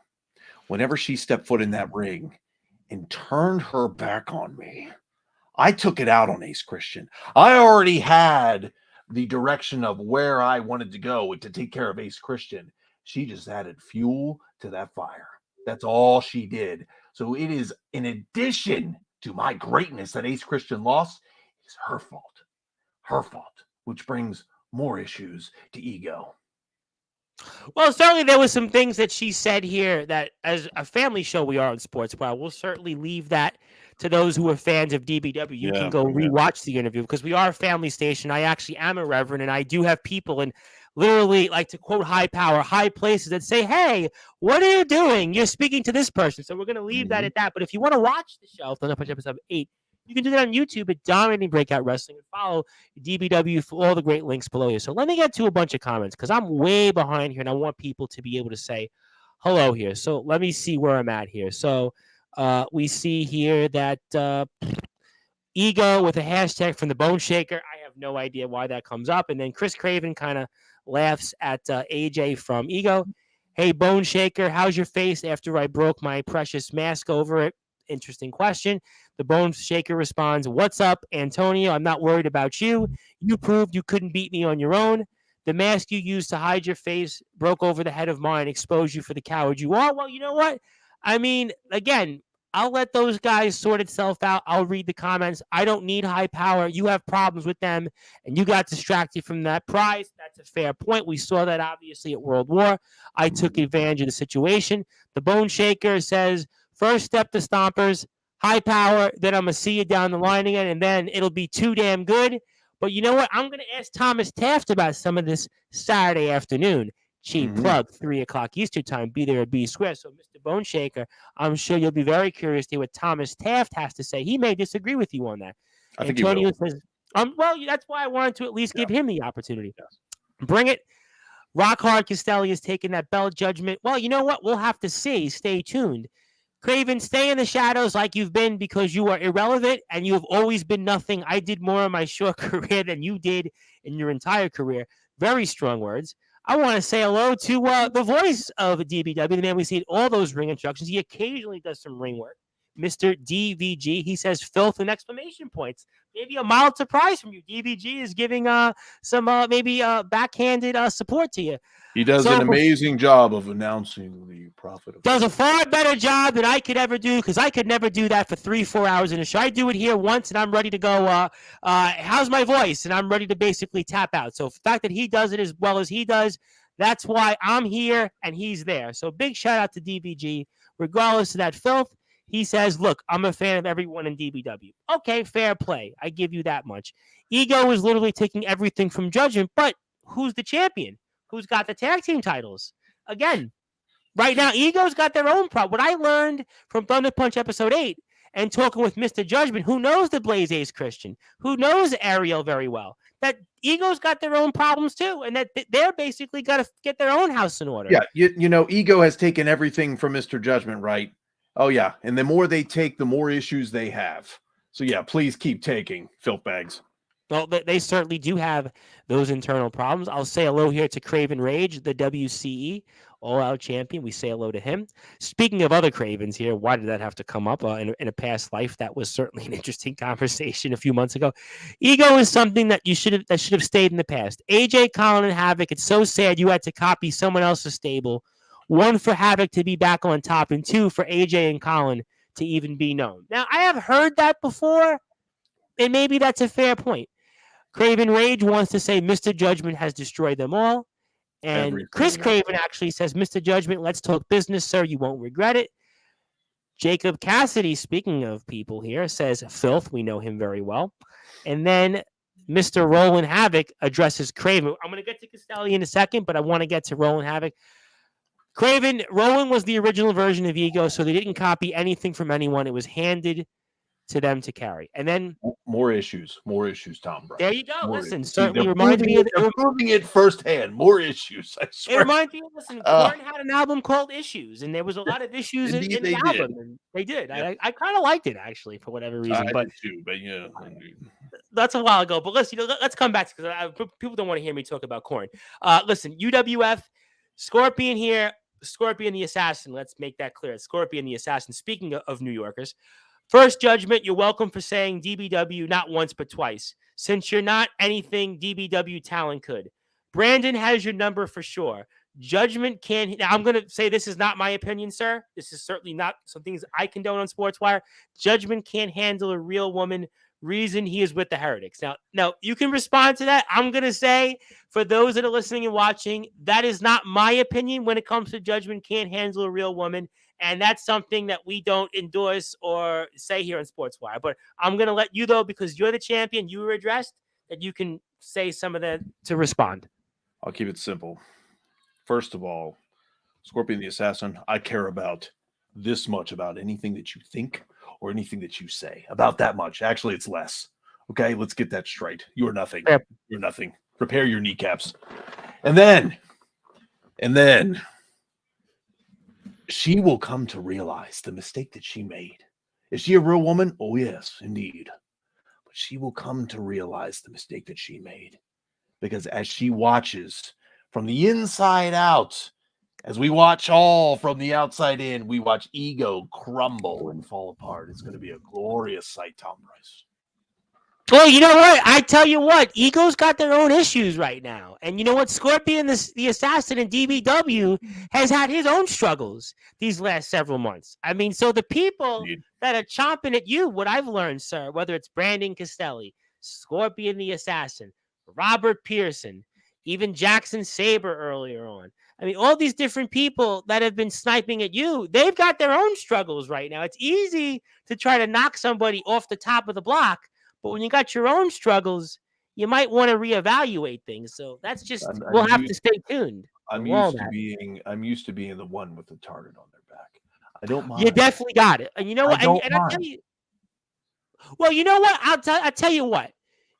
Whenever she stepped foot in that ring and turned her back on me, I took it out on Ace Christian. I already had the direction of where I wanted to go to take care of Ace Christian. She just added fuel to that fire. That's all she did. So it is in addition to my greatness that Ace Christian lost, it's her fault, which brings more issues to Ego. Well, certainly there was some things that she said here that, as a family show we are on Sportswire, we'll certainly leave that to those who are fans of DBW. You can go rewatch the interview because we are a family station. I actually am a reverend, and I do have people in literally, like to quote high power, high places that say, hey, what are you doing? You're speaking to this person. So we're going to leave that at that. But if you want to watch the show, Thunder Punch episode 8, you can do that on YouTube at Dominating Breakout Wrestling and follow DBW for all the great links below you. So let me get to a bunch of comments because I'm way behind here and I want people to be able to say hello here. So let me see where I'm at here. So we see here that Ego with a hashtag from the Bone Shaker. I have no idea why that comes up. And then Chris Craven kind of laughs at AJ from Ego. Hey, Bone Shaker, how's your face after I broke my precious mask over it? Interesting question. The Bone Shaker responds, what's up, Antonio? I'm not worried about you. You proved you couldn't beat me on your own. The mask you used to hide your face broke over the head of mine, exposed you for the coward you are. Well, you know what? I mean, again, I'll let those guys sort itself out. I'll read the comments. I don't need high power. You have problems with them, and you got distracted from that prize. That's a fair point. We saw that, obviously, at World War. I took advantage of the situation. The Bone Shaker says, first step to Stompers, high power, then I'm going to see you down the line again, and then it'll be too damn good. But you know what? I'm going to ask Thomas Taft about some of this Saturday afternoon. Cheap plug, 3 o'clock Eastern time. Be there at B Square. So, Mr. Bone Shaker, I'm sure you'll be very curious to hear what Thomas Taft has to say. He may disagree with you on that. I think Antonio he will. says, well, that's why I wanted to at least give him the opportunity. Bring it. Rock Hard Castelli is taking that belt judgment. Well, you know what? We'll have to see. Stay tuned. Craven, stay in the shadows like you've been because you are irrelevant and you have always been nothing. I did more in my short career than you did in your entire career. Very strong words. I want to say hello to the voice of DBW, the man we see at all those ring instructions. He occasionally does some ring work. Mr. DVG. He says filth and exclamation points. Maybe a mild surprise from you. DVG is giving some maybe backhanded support to you. He does an amazing job of announcing the profit. Does a far better job than I could ever do, because I could never do that for 3-4 hours in a show. I do it here once, and I'm ready to go. How's my voice? And I'm ready to basically tap out. So the fact that he does it as well as he does, that's why I'm here and he's there. So big shout out to DVG. Regardless of that filth, he says, look, I'm a fan of everyone in DBW. Okay, fair play. I give you that much. Ego is literally taking everything from Judgment, but who's the champion? Who's got the tag team titles? Again, right now, Ego's got their own problem. What I learned from Thunder Punch episode 8 and talking with Mr. Judgment, who knows the Blaze Ace Christian, who knows Ariel very well, that Ego's got their own problems too, and that they're basically got to get their own house in order. Yeah, you know, Ego has taken everything from Mr. Judgment, right? Oh, yeah, and the more they take, the more issues they have. So, yeah, please keep taking, filth bags. Well, they certainly do have those internal problems. I'll say hello here to Craven Rage, the WCE all-out champion. We say hello to him. Speaking of other Cravens here, why did that have to come up in a past life? That was certainly an interesting conversation a few months ago. Ego is something that should have stayed in the past. AJ, Colin, and Havoc, it's so sad you had to copy someone else's stable. 1, for Havoc to be back on top, and 2, for AJ and Colin to even be known. Now, I have heard that before, and maybe that's a fair point. Craven Rage wants to say Mr. Judgment has destroyed them all. And everything. Chris Craven actually says, Mr. Judgment, let's talk business, sir. You won't regret it. Jacob Cassidy, speaking of people here, says filth. We know him very well. And then Mr. Roland Havoc addresses Craven. I'm going to get to Castelli in a second, but I want to get to Roland Havoc. Craven, Roland was the original version of Ego, so they didn't copy anything from anyone. It was handed to them to carry. And then more issues, Tom Brown. There you go. More listen, issues. certainly reminds me of proving it firsthand. More issues. I swear. It reminds me of Korn had an album called Issues, and there was a lot of issues in the album. And they did. Yeah. I kind of liked it actually for whatever reason. I did too, but yeah. That's a while ago. But let's come back because people don't want to hear me talk about Korn. Listen, UWF, Scorpion here, Scorpion the Assassin. Let's make that clear. Scorpion the Assassin. Speaking of New Yorkers. First Judgment, you're welcome for saying DBW not once but twice. Since you're not anything DBW talent could. Brandon has your number for sure. Judgment can... Now, I'm going to say this is not my opinion, sir. This is certainly not some things I condone on Sportswire. Judgment can't handle a real woman. Reason he is with the Heretics. Now, you can respond to that. I'm going to say, for those that are listening and watching, that is not my opinion when it comes to Judgment can't handle a real woman. And that's something that we don't endorse or say here on Sportswire. But I'm going to let you, though, because you're the champion, you were addressed, that you can say some of that to respond. I'll keep it simple. First of all, Scorpion the Assassin, I care about this much about anything that you think or anything that you say. About that much. Actually, it's less. Okay, let's get that straight. You're nothing. Yep. You're nothing. Prepare your kneecaps. And then she will come to realize the mistake that she made. Is she a real woman? Oh, yes, indeed. But she will come to realize the mistake that she made. Because as she watches from the inside out, as we watch all from the outside in, we watch Ego crumble and fall apart. It's going to be a glorious sight, Tom Bryce. Well, you know what? I tell you what, Ego's got their own issues right now. And you know what? Scorpion, the Assassin in DBW, has had his own struggles these last several months. I mean, so the people that are chomping at you, what I've learned, sir, whether it's Brandon Castelli, Scorpion the Assassin, Robert Pearson, even Jackson Sabre earlier on. I mean, all these different people that have been sniping at you, they've got their own struggles right now. It's easy to try to knock somebody off the top of the block, but when you got your own struggles, you might want to reevaluate things. So that's just we'll have to stay tuned. I'm used to being the one with the target on their back. I don't mind. You definitely got it. And you know what? And I'll tell you. Well, you know what? I'll tell you what.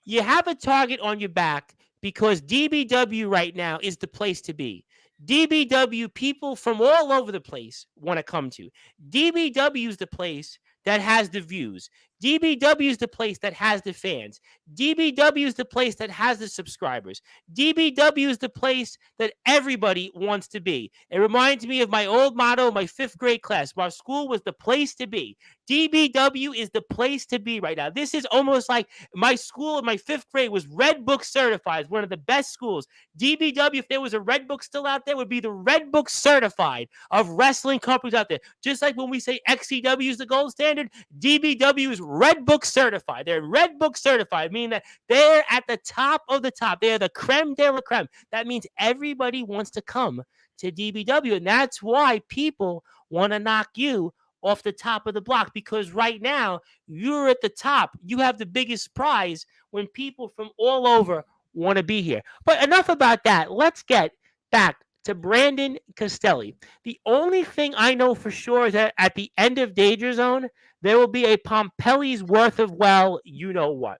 You have a target on your back because DBW right now is the place to be. DBW, people from all over the place want to come to. DBW is the place that has the views. DBW is the place that has the fans. DBW is the place that has the subscribers. DBW is the place that everybody wants to be. It reminds me of my old motto in my 5th grade class. Our school was the place to be. DBW is the place to be right now. This is almost like my school in my 5th grade was Red Book certified. One of the best schools. DBW, if there was a Red Book still out there, would be the Red Book certified of wrestling companies out there. Just like when we say XCW is the gold standard, DBW is Red Book certified. They're Red Book certified, meaning that they're at the top of the top. They're the creme de la creme. That means everybody wants to come to DBW, and that's why people want to knock you off the top of the block, because right now you're at the top. You have the biggest prize when people from all over want to be here. But enough about that. Let's get back to Brandon Castelli. The only thing I know for sure is that at the end of Danger Zone, there will be a Pompelli's worth of, well, you know what.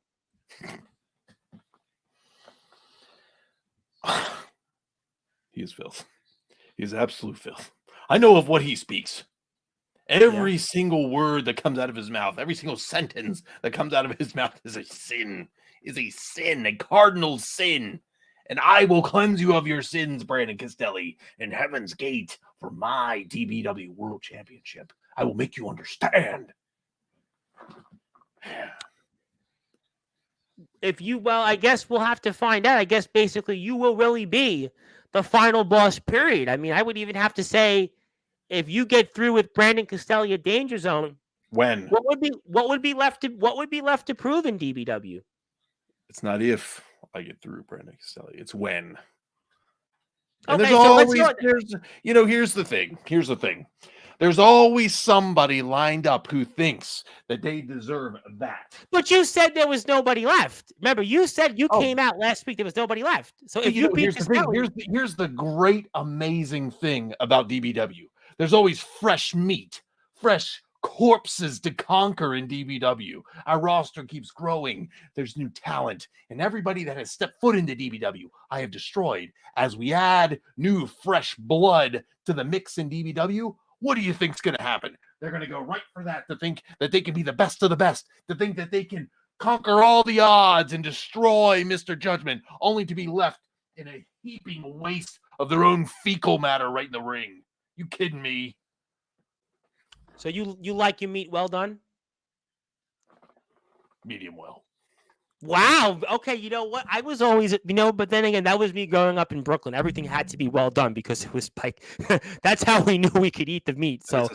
He is filth. He is absolute filth. I know of what he speaks. Every single word that comes out of his mouth, every single sentence that comes out of his mouth is a sin, a cardinal sin. And I will cleanse you of your sins, Brandon Castelli, in Heaven's Gate for my DBW World Championship. I will make you understand. I guess we'll have to find out. I guess basically you will really be the final boss, period. I mean, I would even have to say, if you get through with Brandon Castelli at Danger Zone, when? What would be left to prove in DBW? It's not if I get through Brandon Castelli. It's when. And okay, there's always, here's the thing. There's always somebody lined up who thinks that they deserve that. But you said there was nobody left. Remember, you said came out last week. There was nobody left. So if you beat Castelli, here's the great, amazing thing about DBW. There's always fresh meat, fresh corpses to conquer in DBW. Our roster keeps growing. There's new talent. And everybody that has stepped foot into DBW, I have destroyed. As we add new, fresh blood to the mix in DBW, what do you think's going to happen? They're going to go right for that, to think that they can be the best of the best, to think that they can conquer all the odds and destroy Mr. Judgment, only to be left in a heaping waste of their own fecal matter right in the ring. You kidding me? So you like your meat well done? Medium well. Wow. Okay, you know what? I was always, but then again, that was me growing up in Brooklyn. Everything had to be well done because it was like, that's how we knew we could eat the meat. So,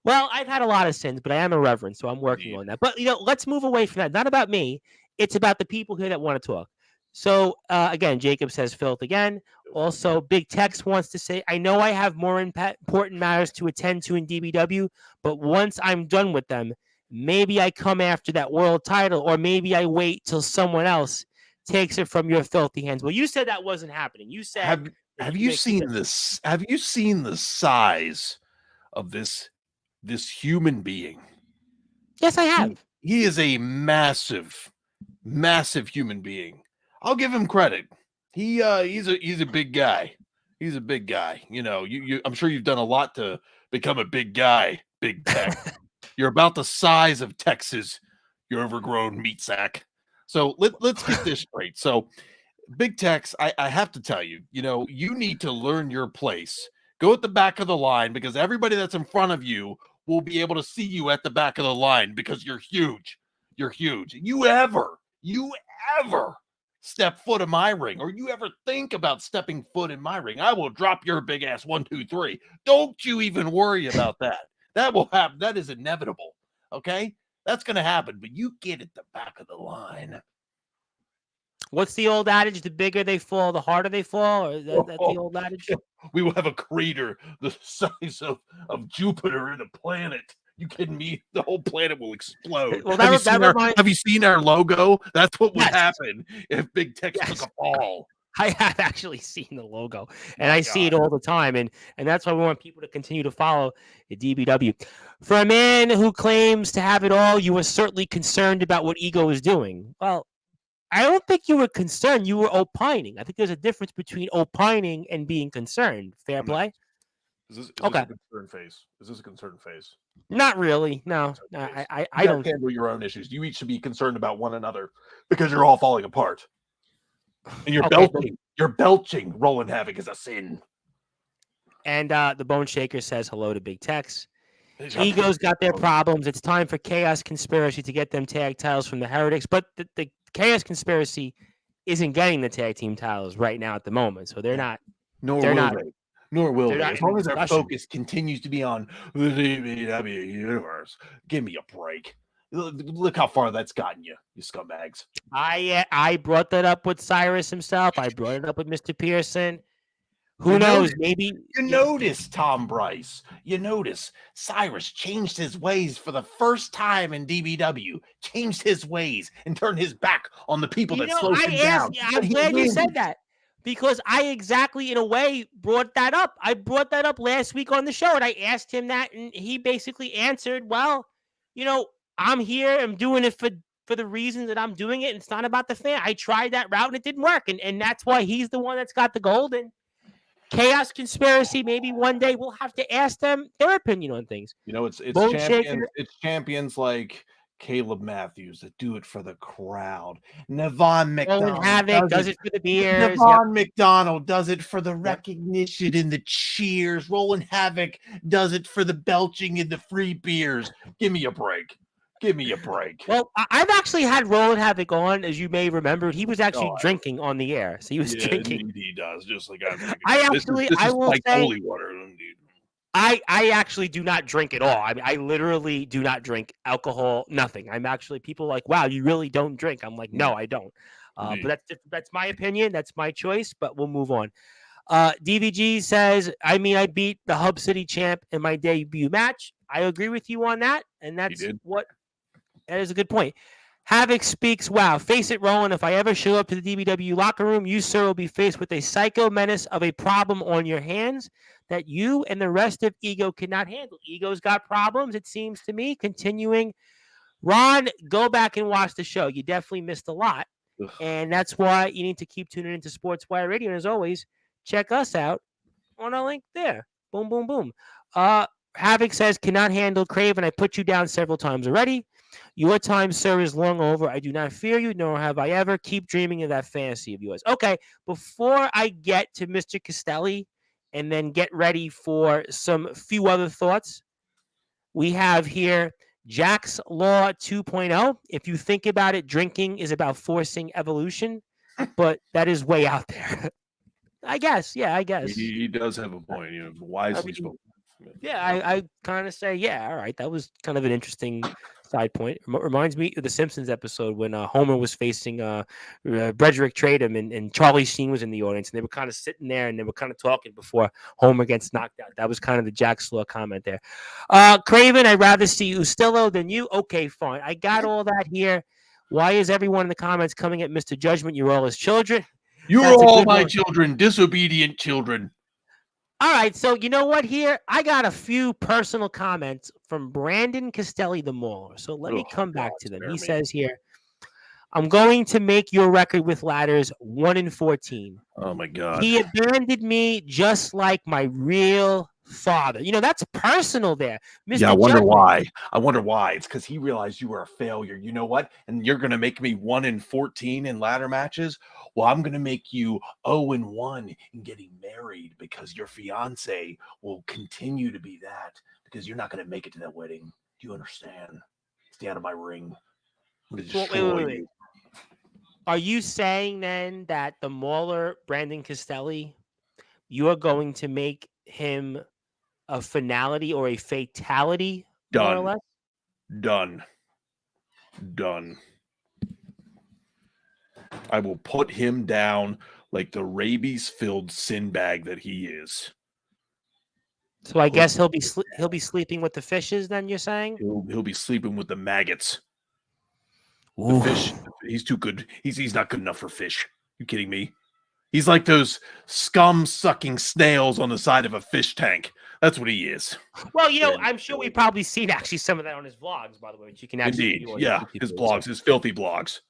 I've had a lot of sins, but I am a reverend, so I'm working on that. But, let's move away from that. Not about me. It's about the people here that want to talk. So, again, Jacob says filth again. Also, Big Tex wants to say, I know I have more important matters to attend to in DBW, but once I'm done with them, maybe I come after that world title, or maybe I wait till someone else takes it from your filthy hands. Well, you said that wasn't happening. You said, have you seen this? Have you seen the size of this human being? Yes, I have. He is a massive, massive human being. I'll give him credit. He's a big guy. He's a big guy. I'm sure you've done a lot to become a big guy, Big Tech. You're about the size of Texas, your overgrown meat sack. So let's get this straight. So, Big Tex, I have to tell you, you need to learn your place. Go at the back of the line, because everybody that's in front of you will be able to see you at the back of the line, because you're huge. You're huge. You ever step foot in my ring, or you ever think about stepping foot in my ring, I will drop your big ass 1, 2, 3. Don't you even worry about that. That will happen. That is inevitable. Okay? That's going to happen, but you get at the back of the line. What's the old adage? The bigger they fall, the harder they fall? Or is that the old adage? We will have a crater the size of Jupiter in a planet. You kidding me? The whole planet will explode. Well, have you seen our logo? That's what would happen if Big Tex took a fall. I have actually seen the logo, and I see it all the time, and that's why we want people to continue to follow the DBW. For a man who claims to have it all, you were certainly concerned about what Ego is doing. Well, I don't think you were concerned. You were opining. I think there's a difference between opining and being concerned. Fair play? Is this Okay. a concern phase? Is this a concern phase? Not really. No, I don't handle your own issues. You each should be concerned about one another because you're all falling apart. And you're Okay, belching. You're belching. Rolling Havoc is a sin. And the Bone Shaker says hello to Big Tex. Egos got their problems. It's time for Chaos Conspiracy to get them tag titles from the Heretics. But the Chaos Conspiracy isn't getting the tag team titles right now at the moment. So they're not. Nor will they. As long as our focus continues to be on the WWE Universe, give me a break. Look how far that's gotten you, you scumbags. I brought that up with Cyrus himself. I brought it up with Mr. Pearson. Who knows? Maybe you notice, Tom Bryce. You notice Cyrus changed his ways for the first time in DBW. Changed his ways and turned his back on the people that slowed him down. I'm glad you said that because I exactly, in a way, brought that up. I brought that up last week on the show, and I asked him that, and he basically answered, "Well, I'm here. I'm doing it for the reason that I'm doing it. And it's not about the fan. I tried that route, and it didn't work, and that's why he's the one that's got the gold." And Chaos Conspiracy, maybe one day we'll have to ask them their opinion on things. It's champions like Caleb Matthews that do it for the crowd. Navon McDonald does it for the beers. Navon McDonald does it for the recognition and the cheers. Roland Havoc does it for the belching and the free beers. Give me a break. Give me a break. Well, I've actually had Roland Havoc on, as you may remember. He was actually drinking on the air, so he was drinking. He does, just like I'm drinking. I will like say, holy water. I actually do not drink at all. I literally do not drink alcohol. Nothing. I'm actually people are like, wow, you really don't drink. I'm like, no, I don't. But that's my opinion. That's my choice. But we'll move on. DVG says, I beat the Hub City champ in my debut match. I agree with you on that, and that is a good point. Havoc speaks, wow, face it, Roland, if I ever show up to the DBW locker room, you, sir, will be faced with a psycho menace of a problem on your hands that you and the rest of Ego cannot handle. Ego's got problems, it seems to me. Continuing, Ron, go back and watch the show. You definitely missed a lot, and that's why you need to keep tuning into Sportswire Radio. And as always, check us out on our link there. Boom, boom, boom. Havoc says, cannot handle Craven. I put you down several times already. Your time, sir, is long over. I do not fear you, nor have I ever. Keep dreaming of that fantasy of yours. Okay, before I get to Mr. Castelli and then get ready for some few other thoughts, we have here Jack's Law 2.0. If you think about it, drinking is about forcing evolution, but that is way out there. I guess. Yeah, I guess. He does have a point. Wisely spoken. Yeah, I kind of say, yeah, all right. That was kind of an interesting side point. Reminds me of the Simpsons episode when Homer was facing Brederick Tradim and Charlie Sheen was in the audience, and they were kind of sitting there and they were kind of talking before Homer gets knocked out. That was kind of the Jack Slaw comment there. Craven, I'd rather see Ustillo than you. Okay, fine. I got all that here. Why is everyone in the comments coming at Mr. Judgment? You're all his children. You're all my children, disobedient children. All right, so you know what here? I got a few personal comments from Brandon Castelli the Mauler. So let me come back to them. He says here, I'm going to make your record with ladders 1-14. Oh, my God. He abandoned me just like my real father. That's personal there. Mr. Yeah, I wonder why. It's because he realized you were a failure. You know what? And you're going to make me 1-14 in ladder matches? Well, I'm going to make you 0-1 in getting married because your fiance will continue to be that because you're not going to make it to that wedding. Do you understand? Stay out of my ring. I'm going to destroy you. Are you saying then that the Mauler, Brandon Castelli, you are going to make him a finality or a fatality, more or less? Done. I will put him down like the rabies-filled sin bag that he is. So I guess he'll be sleeping with the fishes. Then you're saying he'll be sleeping with the maggots. The fish. He's too good. He's not good enough for fish. You kidding me? He's like those scum-sucking snails on the side of a fish tank. That's what he is. Well, I'm sure we've probably seen actually some of that on his vlogs, by the way. Which you can actually his blogs, his filthy blogs.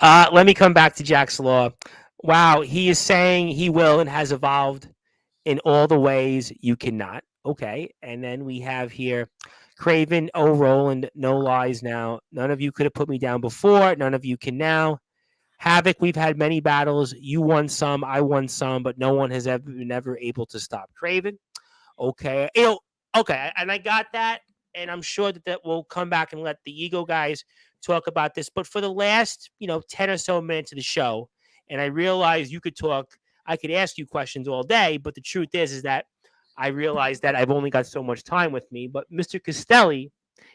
Let me come back to Jack's Law. Wow, he is saying he will and has evolved in all the ways you cannot. Okay. And then we have here Craven, oh, Roland, no lies now. None of you could have put me down before. None of you can now. Havoc, we've had many battles. You won some, I won some, but no one has ever been able to stop Craven. Okay. Okay. And I got that. And I'm sure that we'll come back and let the ego guys talk about this. But for the last, 10 or so minutes of the show, and I realize you could talk, I could ask you questions all day, but the truth is that I realize that I've only got so much time with me. But Mr. Castelli,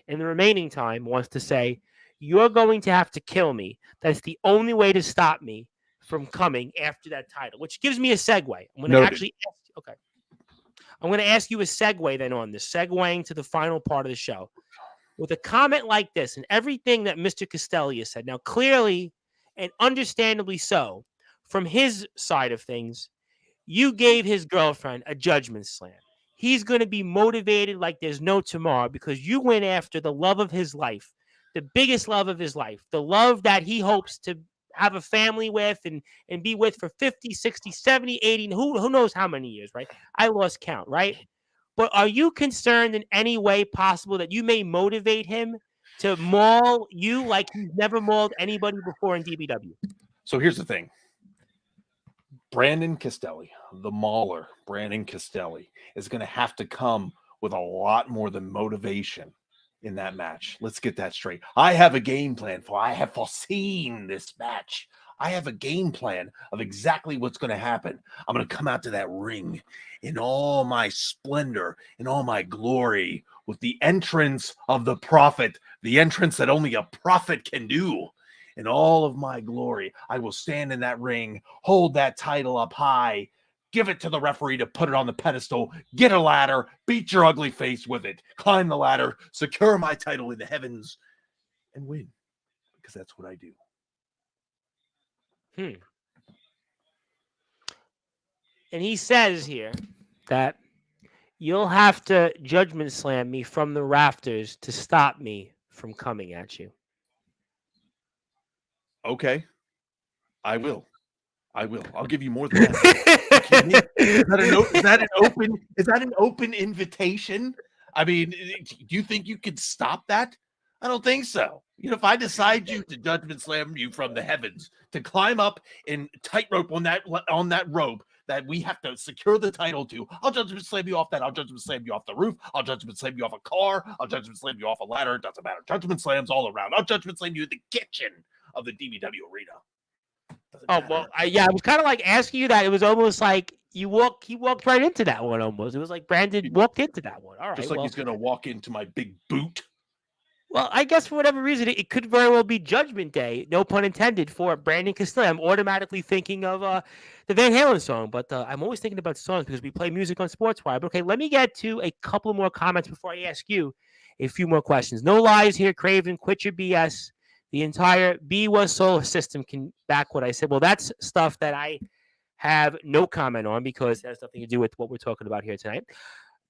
in the remaining time, wants to say, you're going to have to kill me. That's the only way to stop me from coming after that title, which gives me a segue. I'm going to actually ask, okay. I'm going to ask you a segue then on this, segueing to the final part of the show. With a comment like this and everything that Mr. Castelli has said, now clearly and understandably so, from his side of things, you gave his girlfriend a judgment slam. He's going to be motivated like there's no tomorrow because you went after the love of his life, the biggest love of his life, the love that he hopes to have a family with and be with for 50, 60, 70, 80, who knows how many years, right? I lost count, right? But are you concerned in any way possible that you may motivate him to maul you like he's never mauled anybody before in DBW? So here's the thing. Brandon Castelli, the mauler, Brandon Castelli, is going to have to come with a lot more than motivation in that match. Let's get that straight. I have a game plan I have foreseen this match. I have a game plan of exactly what's going to happen. I'm going to come out to that ring in all my splendor, in all my glory, with the entrance of the prophet, the entrance that only a prophet can do. In all of my glory, I will stand in that ring, hold that title up high, give it to the referee to put it on the pedestal, get a ladder, beat your ugly face with it, climb the ladder, secure my title in the heavens, and win. Because that's what I do. And he says here that you'll have to judgment slam me from the rafters to stop me from coming at you. Okay. I will. I'll give you more than that. Is that an open invitation? I mean, do you think you could stop that? I don't think so. If I decide to judgment slam you from the heavens, to climb up and tightrope on that rope that we have to secure the title to, I'll judgment slam you off that. I'll judgment slam you off the roof. I'll judgment slam you off a car. I'll judgment slam you off a ladder. It doesn't matter. Judgment slams all around. I'll judgment slam you in the kitchen of the DBW arena. Well, I was kind of like asking you that. It was almost like he walked right into that one almost. It was like Brandon walked into that one. All right. Just like he's going to walk into my big boot. Well, I guess for whatever reason, it could very well be Judgment Day, no pun intended, for Brandon Castelli. I'm automatically thinking of the Van Halen song, but I'm always thinking about songs because we play music on Sportswire. But okay, let me get to a couple more comments before I ask you a few more questions. No lies here, Craven. Quit your BS. The entire BWA solar system can back what I said. Well, that's stuff that I have no comment on because it has nothing to do with what we're talking about here tonight.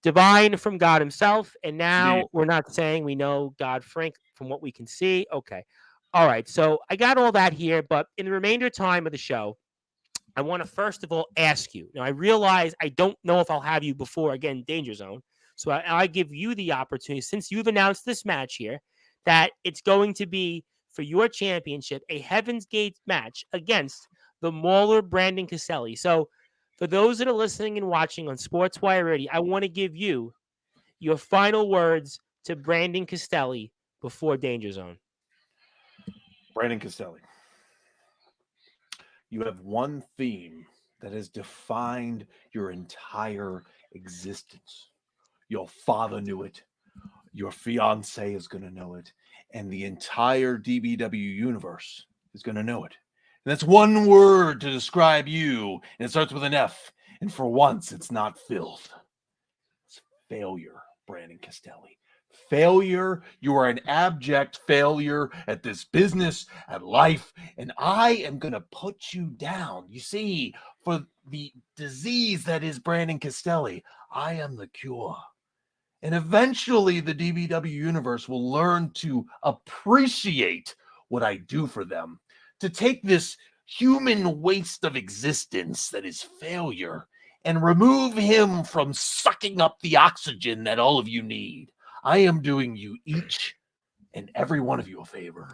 Divine from God himself. And now we're not saying we know God Frank from what we can see. Okay. All right. So I got all that here, but in the remainder time of the show, I want to first of all ask you. Now, I realize I don't know if I'll have you before, again, Danger Zone. So I give you the opportunity, since you've announced this match here, that it's going to be for your championship, a Heaven's Gate match against the mauler Brandon Castelli. So for those that are listening and watching on Sportswire Radio, I want to give you your final words to Brandon Castelli before Danger Zone. Brandon Castelli, you have one theme that has defined your entire existence. Your father knew it. Your fiance is going to know it. And the entire DBW universe is going to know it. And that's one word to describe you, and it starts with an F. And for once, it's not filth. It's failure, Brandon Castelli. Failure. You are an abject failure at this business, at life, and I am going to put you down. You see, for the disease that is Brandon Castelli, I am the cure. And eventually, the DBW universe will learn to appreciate what I do for them. To take this human waste of existence that is failure and remove him from sucking up the oxygen that all of you need. I am doing you each and every one of you a favor.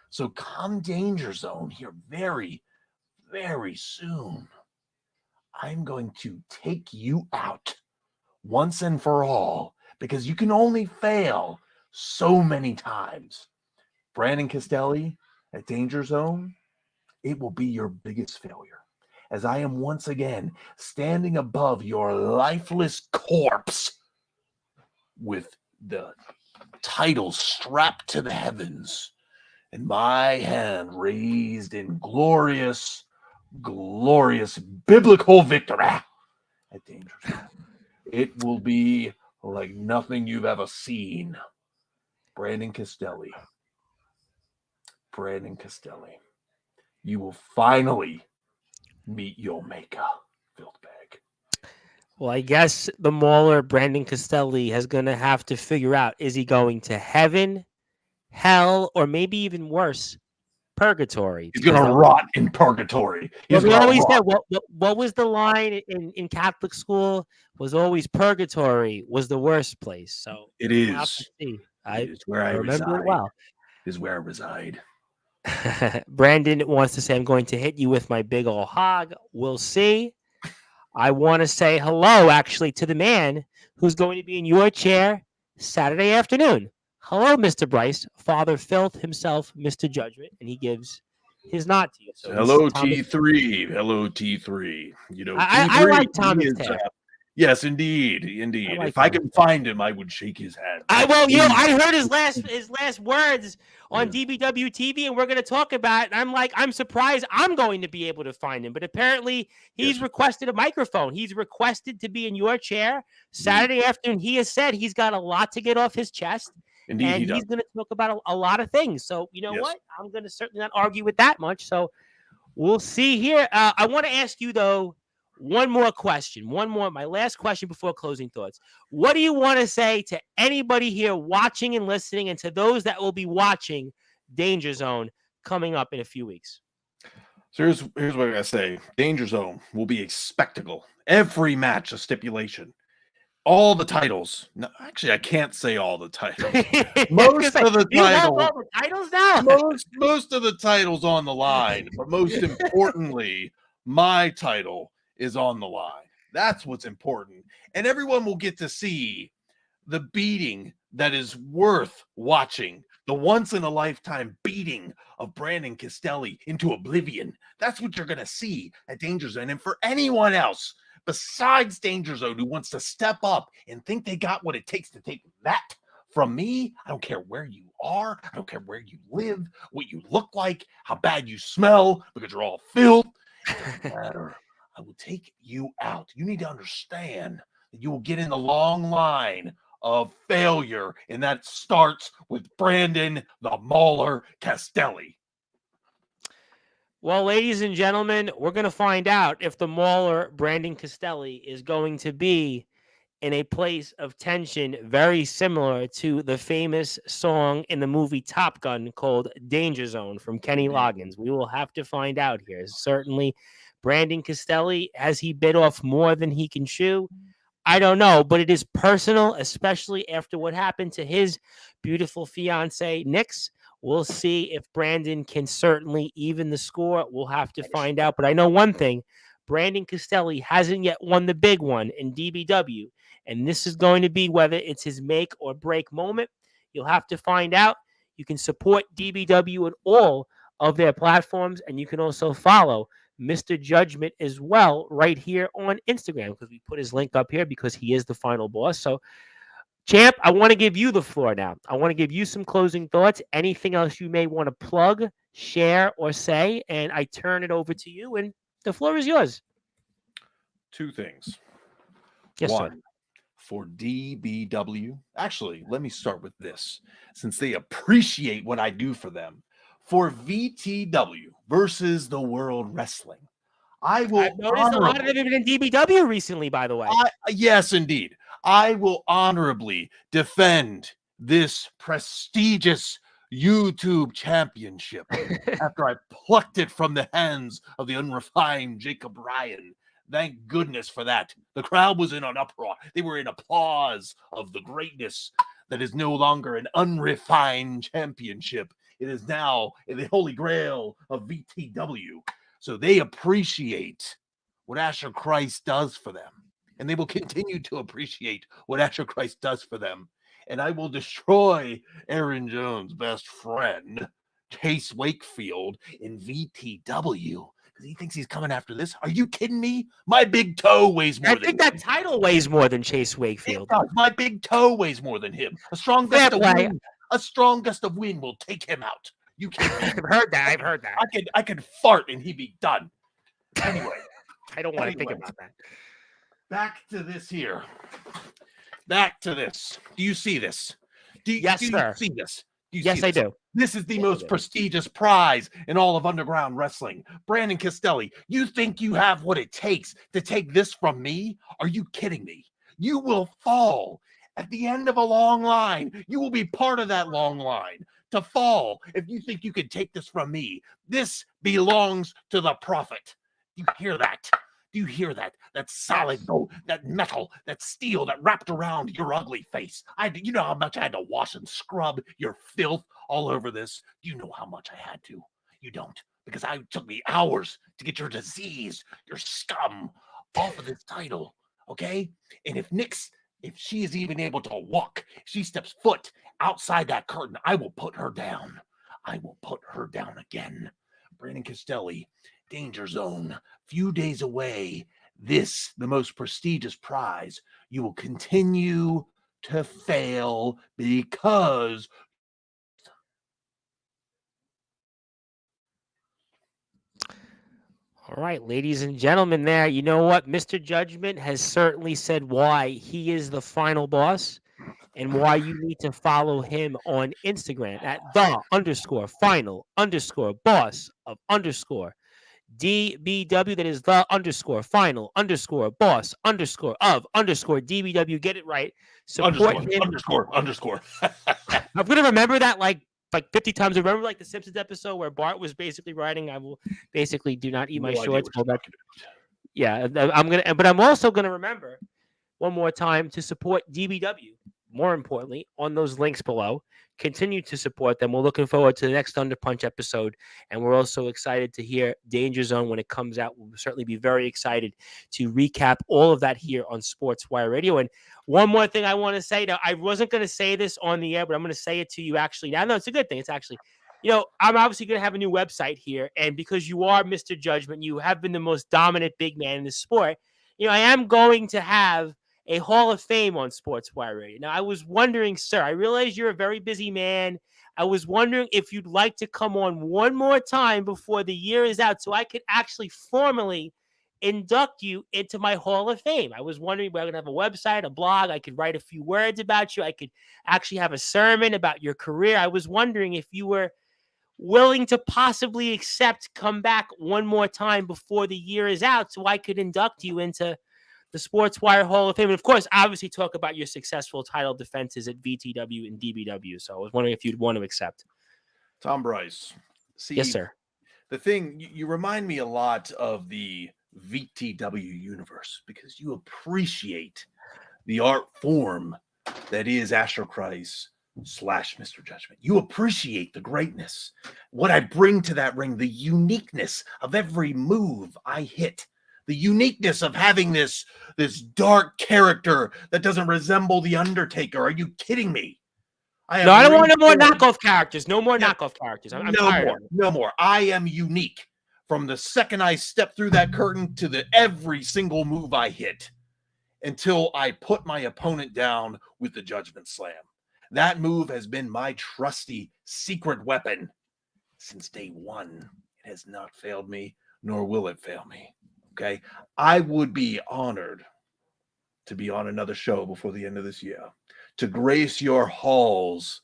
So come Danger Zone here very, very soon. I'm going to take you out once and for all because you can only fail so many times. Brandon Castelli at Danger Zone, it will be your biggest failure, as I am once again standing above your lifeless corpse with the title strapped to the heavens and my hand raised in glorious, glorious biblical victory at Danger Zone. It will be like nothing you've ever seen. Brandon Castelli, you will finally meet your maker, filth bag. Well, I guess the mauler, Brandon Castelli, is going to have to figure out, is he going to heaven, hell, or maybe even worse, purgatory? He's going to rot in purgatory. Well, we always said, what was the line in Catholic school? Was always purgatory was the worst place. So it we'll is. have to see. It's where I remember reside. It well. Is where I reside. Brandon wants to say, I'm going to hit you with my big old hog. We'll see. I want to say hello, actually, to the man who's going to be in your chair Saturday afternoon. Hello, Mr. Bryce, Father Filth himself, Mr. Judgment, and he gives his nod to you. So hello, T3. Hello, T3. You know, I like Thomas Taft. Yes, indeed. If I can find him, I would shake his hand. I heard his last words on DBW TV, and we're going to talk about it. And I'm surprised I'm going to be able to find him. But apparently, he's requested a microphone. He's requested to be in your chair Saturday afternoon. He has said he's got a lot to get off his chest. Indeed, and he's going to talk about a lot of things. So, you know what? I'm going to certainly not argue with that much. So, we'll see here. I want to ask you, though, one more question. My last question before closing thoughts. What do you want to say to anybody here watching and listening, and to those that will be watching Danger Zone coming up in a few weeks? So here's what I gotta say. Danger Zone will be a spectacle. Every match a stipulation. All the titles. No, actually, I can't say all the titles. Most of the titles now. Most of the titles on the line, but most importantly, my title is on the line. That's what's important. And everyone will get to see the beating that is worth watching. The once-in-a-lifetime beating of Brandon Castelli into oblivion. That's what you're going to see at Danger Zone. And for anyone else besides Danger Zone who wants to step up and think they got what it takes to take that from me, I don't care where you are. I don't care where you live, what you look like, how bad you smell, because you're all filth. It doesn't matter. I will take you out. You need to understand that you will get in the long line of failure, and that starts with Brandon the Mauler Castelli. Well, ladies and gentlemen, we're going to find out if the Mauler, Brandon Castelli, is going to be in a place of tension very similar to the famous song in the movie Top Gun called Danger Zone from Kenny Loggins. We will have to find out here. Certainly, Brandon Castelli, has he bit off more than he can chew? I don't know, but it is personal, especially after what happened to his beautiful fiance, Nyx. We'll see if Brandon can certainly even the score. We'll have to find out. But I know one thing. Brandon Castelli hasn't yet won the big one in DBW. And this is going to be whether it's his make or break moment. You'll have to find out. You can support DBW at all of their platforms. And you can also follow Mr. Judgment as well right here on Instagram, because we put his link up here because he is the final boss. So, Champ, I want to give you the floor now. I want to give you some closing thoughts. Anything else you may want to plug, share, or say, and I turn it over to you, and the floor is yours. Two things. Yes, One, sir. For DBW, actually, let me start with this, since they appreciate what I do for them. For VTW versus the World Wrestling, I've noticed a lot of them have been in DBW recently, by the way. Yes, indeed. I will honorably defend this prestigious YouTube championship after I plucked it from the hands of the unrefined Jacob Ryan Thank goodness for that. The crowd was in an uproar. They were in applause of the greatness that is no longer an unrefined championship. It is now the holy grail of VTW. So they appreciate what Asher Christ does for them. And they will continue to appreciate what Asher Christ does for them. And I will destroy Aaron Jones' best friend, Chase Wakefield, in VTW. He thinks he's coming after this. Are you kidding me? My big toe weighs more I than think him. that title weighs more than Chase Wakefield. My big toe weighs more than him. A strong gust of wind will take him out. You can't. I've heard that. I could fart and he'd be done. Anyway, I don't want to think about that. Back to this here. Back to this. Do you see this? Yes, sir. See this? Yes, I do. This is the most prestigious prize in all of underground wrestling. Brandon Castelli, you think you have what it takes to take this from me? Are you kidding me? You will fall at the end of a long line. You will be part of that long line to fall if you think you can take this from me. This belongs to the prophet. You hear that? Do you hear that? That solid gold, that metal, that steel that wrapped around your ugly face. You know how much I had to wash and scrub your filth all over this? Do you know how much I had to? You don't, because it took me hours to get your disease, your scum off of this title, okay? And if she is even able to walk, she steps foot outside that curtain, I will put her down. I will put her down again. Brandon Castelli, Danger Zone, few days away. This, the most prestigious prize, you will continue to fail because. All right, ladies and gentlemen, there. You know what? Mr. Judgment has certainly said why he is the final boss and why you need to follow him on Instagram at _final_boss of DBW. That is _final_boss_of_DBW. Get it right. Support him. Underscore. I'm going to remember that like 50 times. Remember like the Simpsons episode where Bart was basically writing, I will basically do not eat my shorts. Yeah, but I'm also going to remember one more time to support DBW. More importantly, on those links below, continue to support them. We're looking forward to the next Thunder Punch episode, and we're also excited to hear Danger Zone when it comes out. We'll certainly be very excited to recap all of that here on Sportswire Radio. And one more thing I want to say, I wasn't going to say this on the air, but I'm going to say it to you actually now. No, it's a good thing. It's actually, I'm obviously going to have a new website here, and because you are Mr. Judgment, you have been the most dominant big man in the sport. I am going to have a Hall of Fame on Sportswire Radio. Now, I was wondering, sir, I realize you're a very busy man. I was wondering if you'd like to come on one more time before the year is out so I could actually formally induct you into my Hall of Fame. I was wondering if we're going to have a website, a blog. I could write a few words about you. I could actually have a sermon about your career. I was wondering if you were willing to possibly come back one more time before the year is out so I could induct you into the Sportswire Hall of Fame. And of course, obviously talk about your successful title defenses at VTW and DBW. So I was wondering if you'd want to accept. Tom Bryce. See, yes, sir. The thing, you remind me a lot of the VTW universe because you appreciate the art form that is Asher Christ / Mr. Judgment. You appreciate the greatness. What I bring to that ring, the uniqueness of every move I hit. The uniqueness of having this dark character that doesn't resemble the Undertaker. Are you kidding me? I don't want no more knockoff characters. No more knockoff characters. I'm tired. No more. I am unique from the second I step through that curtain to every single move I hit until I put my opponent down with the Judgment Slam. That move has been my trusty secret weapon since day one. It has not failed me, nor will it fail me. Okay, I would be honored to be on another show before the end of this year, to grace your halls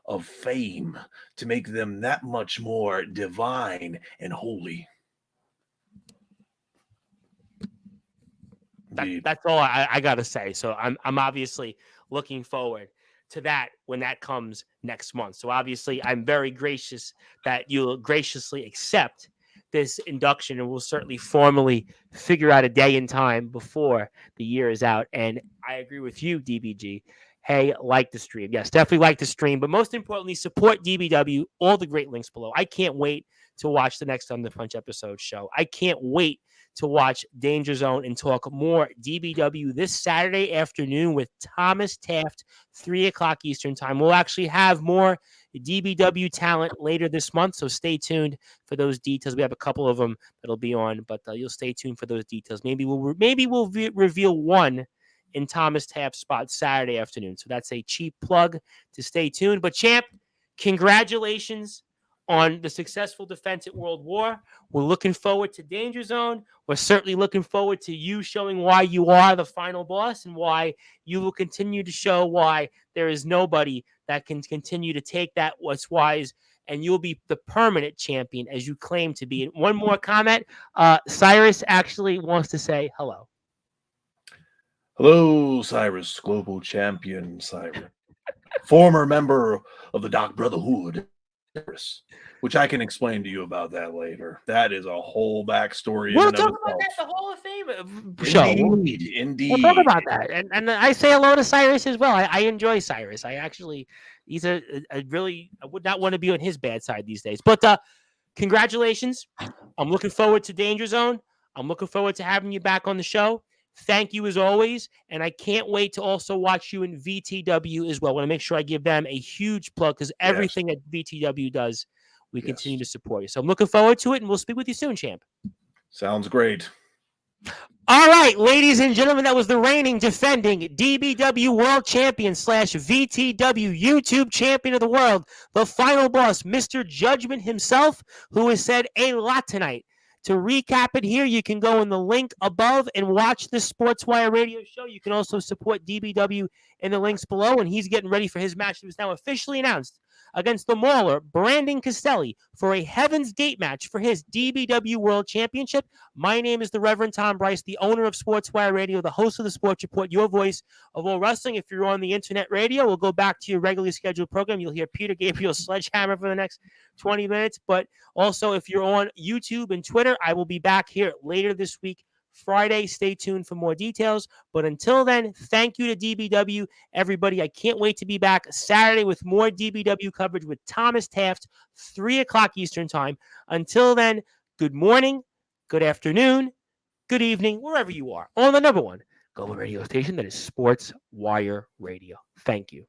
of fame, to make them that much more divine and holy. That's all I got to say. So I'm obviously looking forward to that when that comes next month. So obviously I'm very gracious that you'll graciously accept this induction, and we'll certainly formally figure out a day and time before the year is out. And I agree with you, DBG. Hey, like the stream. Yes, definitely like the stream. But most importantly, support DBW. All the great links below. I can't wait to watch the next On the Punch episode show. I can't wait to watch Danger Zone and talk more DBW this Saturday afternoon with Thomas Taft, 3 o'clock Eastern time. We'll actually have more DBW talent later this month, so stay tuned for those details. We have a couple of them that'll be on, but you'll stay tuned for those details. Maybe we'll reveal one in Thomas Taft's spot Saturday afternoon. So that's a cheap plug to stay tuned. But Champ, congratulations on the successful defense at World War. We're looking forward to Danger Zone. We're certainly looking forward to you showing why you are the final boss and why you will continue to show why there is nobody that can continue to take that what's wise, and you'll be the permanent champion as you claim to be. And one more comment. Cyrus actually wants to say hello. Hello, Cyrus, global champion Cyrus. Former member of the Doc Brotherhood, which I can explain to you about that later. That is a whole backstory. We'll talk about that the Hall of Fame show. Indeed. We'll talk about that. And I say hello to Cyrus as well. I enjoy Cyrus. He's a really, I would not want to be on his bad side these days. But congratulations. I'm looking forward to Danger Zone. I'm looking forward to having you back on the show. Thank you as always. And I can't wait to also watch you in VTW as well. I want to make sure I give them a huge plug because everything that VTW does, we continue to support you. So I'm looking forward to it, and we'll speak with you soon, champ. Sounds great. All right, ladies and gentlemen, that was the reigning, defending DBW World Champion / VTW YouTube Champion of the World, the final boss, Mr. Judgment himself, who has said a lot tonight. To recap it here, you can go in the link above and watch the Sportswire radio show. You can also support DBW in the links below, and he's getting ready for his match that was now officially announced against the Mauler, Brandon Castelli, for a Heaven's Gate match for his DBW World Championship. My name is the Reverend Tom Bryce, the owner of Sportswire Radio, the host of the Sports Report, your voice of all wrestling. If you're on the internet radio, we'll go back to your regularly scheduled program. You'll hear Peter Gabriel's Sledgehammer for the next 20 minutes. But also, if you're on YouTube and Twitter, I will be back here later this week, Friday. Stay tuned for more details. But until then, thank you to DBW, everybody. I can't wait to be back Saturday with more DBW coverage with Thomas Taft, 3 o'clock Eastern time. Until then, good morning, good afternoon, good evening, wherever you are, on the number one global radio station that is Sportswire Radio. Thank you.